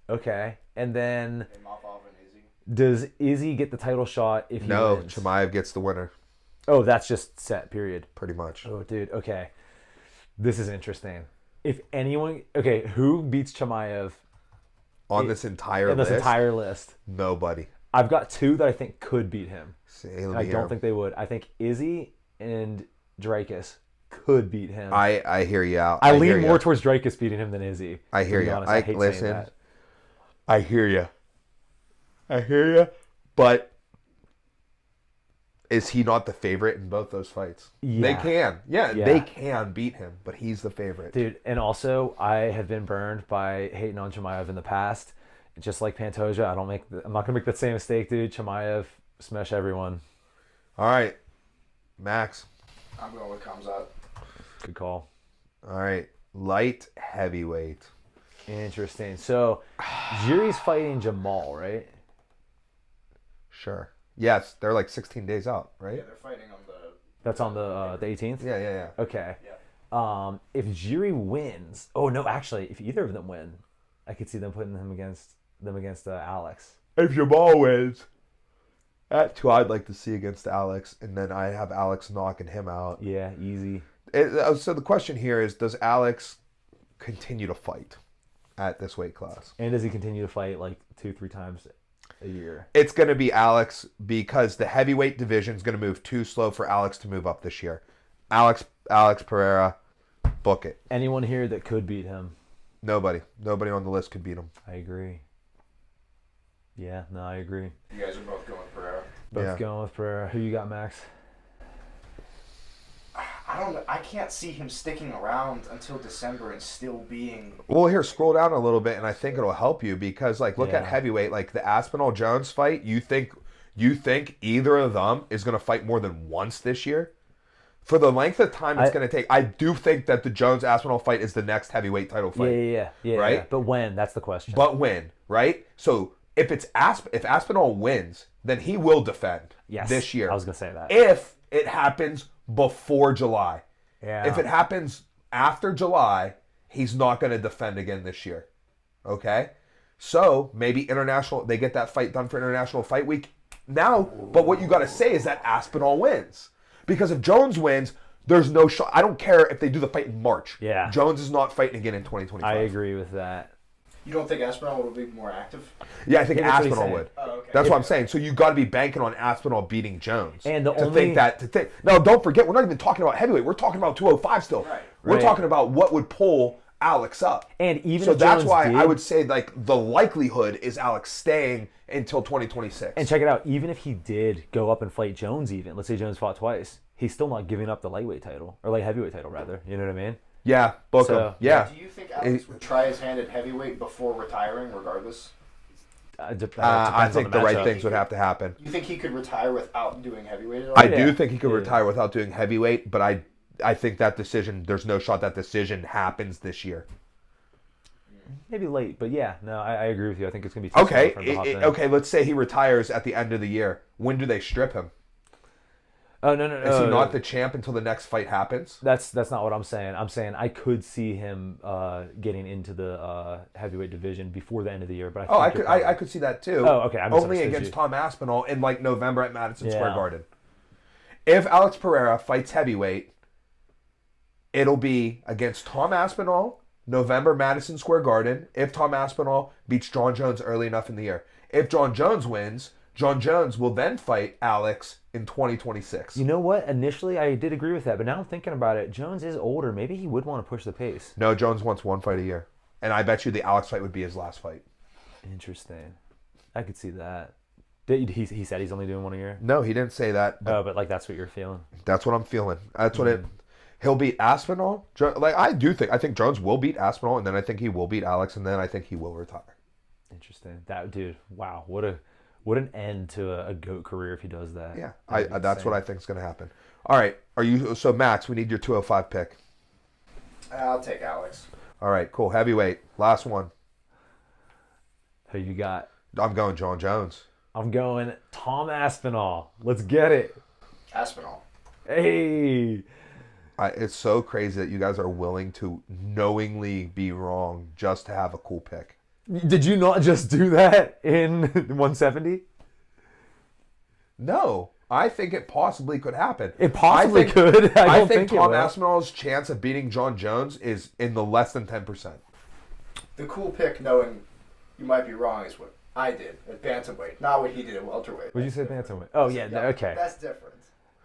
Okay. And then does Izzy get the title shot if he wins? No, Chimaev gets the winner. Oh, that's just set, period. Pretty much. Oh, dude. Okay. This is interesting. If anyone... Okay, who beats Chimaev on this entire list. Nobody. I've got 2 that I think could beat him. I don't him. think they would. I think Izzy and Dracus could beat him. I hear you out. I lean more towards Dracus beating him than Izzy. I hear you. I hate saying that. I hear you. But is he not the favorite in both those fights? Yeah. They can. Yeah, they can beat him, but he's the favorite. Dude, and also, I have been burned by hating on Chimaev in the past. Just like Pantoja, I'm not going to make that same mistake, dude. Chimaev, smash everyone. All right. Max. I'm going with Khamzat. Good call. All right. Light heavyweight. Interesting. So, Jiri's fighting Jamal, right? Sure. Yes, they're like 16 days out, right? Yeah, they're fighting on the... That's on the 18th? Yeah. Okay. Yeah. If Jiri wins... Oh, no, actually, if either of them win, I could see them putting them against Alex. If Jamal wins, that's who I'd like to see against Alex, and then I have Alex knocking him out. Yeah, easy. So the question here is, does Alex continue to fight at this weight class? And does he continue to fight like 2-3 times a year? It's going to be Alex because the heavyweight division is going to move too slow for Alex to move up this year. Alex Pereira, book it. Anyone here that could beat him? Nobody on the list could beat him. I agree. Yeah, no, I agree. You guys are both going with Pereira. Both going with Pereira. Who you got, Max? I don't know. I can't see him sticking around until December and still being... Well, here, scroll down a little bit, and I think it'll help you because, like, look at heavyweight. Like, the Aspinall-Jones fight, you think either of them is going to fight more than once this year? For the length of time it's going to take, I do think that the Jones-Aspinall fight is the next heavyweight title fight. Yeah. Right? Yeah. But when? That's the question. But when, right? So, if Aspinall wins, then he will defend this year. I was going to say that. If it happens before July. Yeah. If it happens after July, he's not going to defend again this year. Okay? So, maybe they get that fight done for International Fight Week now, but what you got to say is that Aspinall wins. Because if Jones wins, there's no shot. I don't care if they do the fight in March. Yeah. Jones is not fighting again in 2025. I agree with that. You don't think Aspinall will be more active? Yeah, I think that's what he's Aspinall saying. would. Oh, okay. That's what I'm saying. So you got to be banking on Aspinall beating Jones. And No, don't forget, we're not even talking about heavyweight. We're talking about 205 still. Right. We're talking about what would pull Alex up. And even so if that's Jones why did, I would say like the likelihood is Alex staying until 2026. And check it out. Even if he did go up and fight Jones, let's say Jones fought twice, he's still not giving up the lightweight title or light heavyweight title rather. You know what I mean? Yeah, book him. Yeah. Do you think Alex would try his hand at heavyweight before retiring, regardless? I think the right things would have to happen. You think he could retire without doing heavyweight at all? I do think he could retire without doing heavyweight, but I think that decision, there's no shot that decision happens this year. Maybe late, but yeah, no, I agree with you. I think it's going to be too soon for him to hop in. Okay, let's say he retires at the end of the year. When do they strip him? Oh, no. Is he not the champ until the next fight happens? That's not what I'm saying. I'm saying I could see him getting into the heavyweight division before the end of the year. But I could see that too. Oh, okay. Only against Tom Aspinall in like November at Madison Square Garden. If Alex Pereira fights heavyweight, it'll be against Tom Aspinall, November, Madison Square Garden. If Tom Aspinall beats John Jones early enough in the year. If John Jones wins, John Jones will then fight Alex in 2026. You know what? Initially, I did agree with that, but now I'm thinking about it. Jones is older. Maybe he would want to push the pace. No, Jones wants one fight a year. And I bet you the Alex fight would be his last fight. Interesting. I could see that. He said he's only doing one a year? No, he didn't say that. But like that's what you're feeling. That's what I'm feeling. That's what he'll beat Aspinall. I think Jones will beat Aspinall, and then I think he will beat Alex, and then I think he will retire. Interesting. That dude, wow, what an end to a GOAT career if he does that. Yeah, that's what I think is going to happen. All right, so Max, we need your 205 pick. I'll take Alex. All right, cool. Heavyweight, last one. Who you got? I'm going John Jones. I'm going Tom Aspinall. Let's get it. Aspinall. Hey. It's so crazy that you guys are willing to knowingly be wrong just to have a cool pick. Did you not just do that in 170? No. I think it possibly could happen. It possibly could. I think Tom Aspinall's chance of beating John Jones is in the less than 10%. The cool pick, knowing you might be wrong is what I did at bantamweight, not what he did at welterweight. What did you say bantamweight? Oh, yeah, okay. That's different.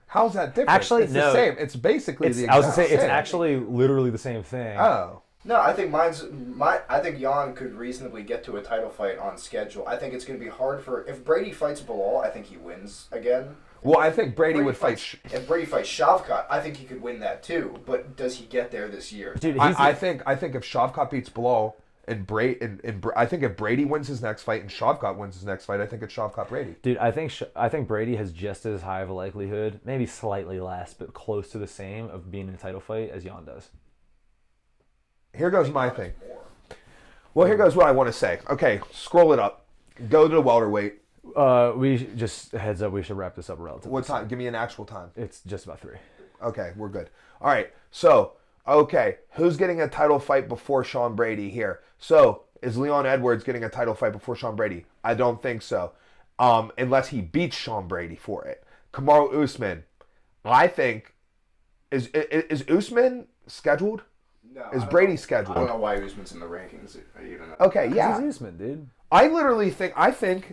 How's that different? Actually, it's no. the same. It's basically the exact I was going to say, it's same. actually literally the same thing. Oh. No, I think I think Jan could reasonably get to a title fight on schedule. I think it's going to be hard if Brady fights Bilal, I think he wins again. Well, I think Brady would fight. If Brady fights Shavkat, I think he could win that too. But does he get there this year? Dude, I think if Shavkat beats Bilal and I think if Brady wins his next fight and Shavkat wins his next fight, I think it's Shavkat Brady. Dude, I think Brady has just as high of a likelihood, maybe slightly less, but close to the same of being in a title fight as Jan does. Here goes my thing. Well, here goes what I want to say. Okay, scroll it up. Go to the welterweight. We just heads up. We should wrap this up relatively. What time? Give me an actual time. It's just about 3. Okay, we're good. All right. So, who's getting a title fight before Sean Brady here? So, is Leon Edwards getting a title fight before Sean Brady? I don't think so, unless he beats Sean Brady for it. Kamaru Usman, I think is Usman scheduled? No, is Brady scheduled? I don't know why Usman's in the rankings. Okay, yeah. He's Usman, dude. I literally think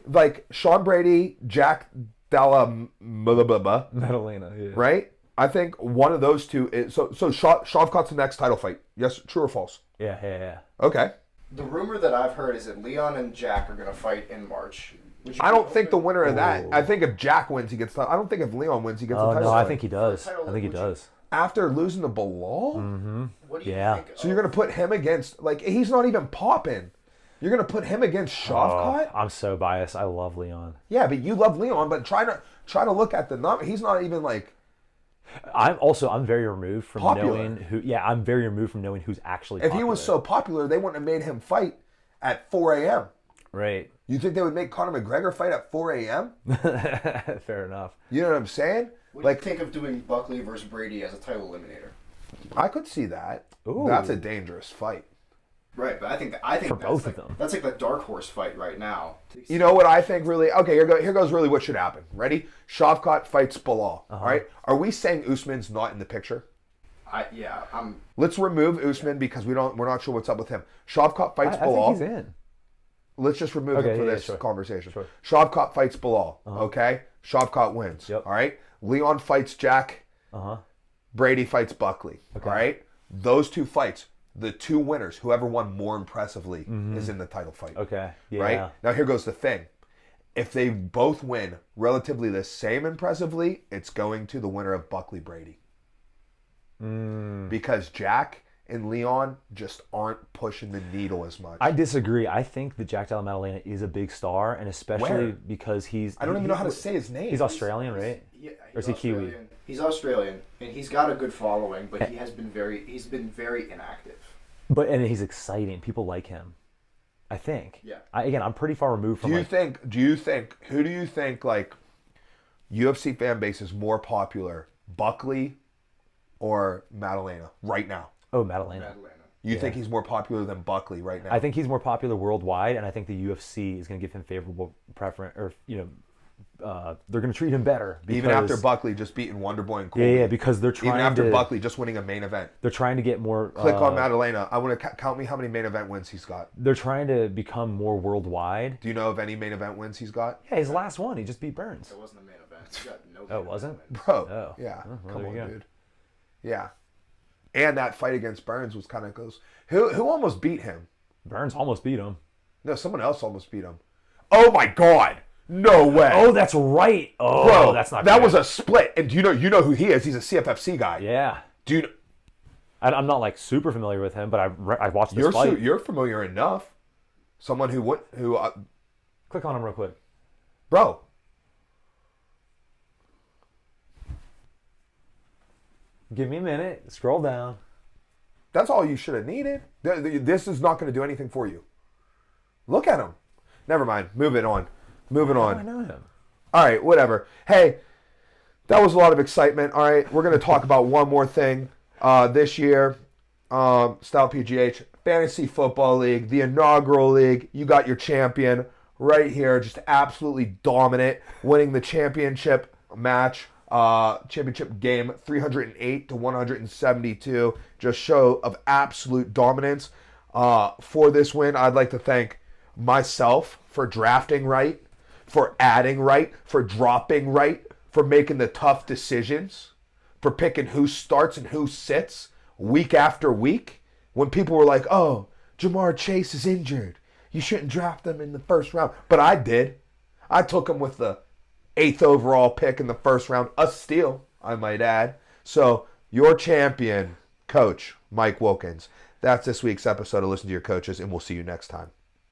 like Sean Brady, Jack Della Madalena, yeah. Right? I think one of those two is so Shavkat's the next title fight. Yes, true or false? Yeah. Okay. The rumor that I've heard is that Leon and Jack are going to fight in March. I don't think the winner of that. I think if Jack wins, he gets. I don't think if Leon wins, he gets the title. No, fight. I think he does. I think he does. After losing to Bilal? Mm-hmm. What do you think? So you're going to put him against, like, he's not even popping. You're going to put him against Shavkat? I'm so biased. I love Leon. Yeah, but you love Leon, but try to look at the number. He's not even, like... I'm very removed from knowing who... Yeah, I'm very removed from knowing who's actually popular. If he was so popular, they wouldn't have made him fight at 4 a.m. Right. You think they would make Conor McGregor fight at 4 a.m.? Fair enough. You know what I'm saying? What do you think of doing Buckley versus Brady as a title eliminator? I could see that. Ooh. That's a dangerous fight. Right, but I think for both of them. That's like the dark horse fight right now. You know what I think really? Okay, here goes really what should happen. Ready? Shavkat fights Bilal. All right? Are we saying Usman's not in the picture? Let's remove Usman because we're not sure what's up with him. Shavkat fights Bilal. I think he's in. Let's just remove him for this conversation. Sure. Shavkat fights Bilal. Okay? Shavkat wins. Yep. All right? Leon fights Jack. Brady fights Buckley. Okay. All right? Those two fights, the two winners, whoever won more impressively is in the title fight. Okay. Yeah. Right? Now here goes the thing. If they both win relatively the same impressively, it's going to the winner of Buckley Brady. Because Jack and Leon just aren't pushing the needle as much. I disagree. I think that Jack Della Maddalena is a big star, and especially because he's... I don't even know how to say his name. He's Australian, right? Yeah, or is he Kiwi? He's Australian, and he's got a good following, but he's been very inactive. And he's exciting. People like him. I think. Yeah. I'm pretty far removed from. Who do you think like UFC fan base is more popular, Buckley or Maddalena right now? Oh, Maddalena. You think he's more popular than Buckley right now? I think he's more popular worldwide, and I think the UFC is going to give him favorable preference, or they're going to treat him better. Even after Buckley just beating Wonderboy and Colby. Yeah, because they're trying to... Even after Buckley just winning a main event. They're trying to get more... Click on Maddalena. I want to count me how many main event wins he's got. They're trying to become more worldwide. Do you know of any main event wins he's got? Yeah, his last one. He just beat Burns. It wasn't a main event. He got no Oh, it wasn't? Bro. Oh. Yeah. Well, Come on, go. dude. Yeah. And that fight against Burns was kind of close. Who almost beat him? Burns almost beat him. No, someone else almost beat him. Oh my God! No way! Oh, that's right. Oh, bro, that's not. That good. was a split. And you know who he is? He's a CFFC guy. Yeah. Do you? I'm not like super familiar with him, but I watched this fight. You're familiar enough. Someone who Click on him real quick, bro. Give me a minute. Scroll down. That's all you should have needed. This is not going to do anything for you. Look at him. Never mind. Moving on. I know him. All right, whatever. Hey, that was a lot of excitement. All right, we're going to talk about one more thing this year. Stout PGH Fantasy Football League, the inaugural league. You got your champion right here, just absolutely dominant, winning the championship match. Championship game 308 to 172, just show of absolute dominance. For this win, I'd like to thank myself for drafting right, for adding right, for dropping right, for making the tough decisions, for picking who starts and who sits week after week. When people were like, oh, Jamar Chase is injured, you shouldn't draft him in the first round. But I did. I took him with the 8th overall pick in the first round. A steal, I might add. So, your champion, Coach Mike Wilkins. That's this week's episode of Listen to Your Coaches, and we'll see you next time.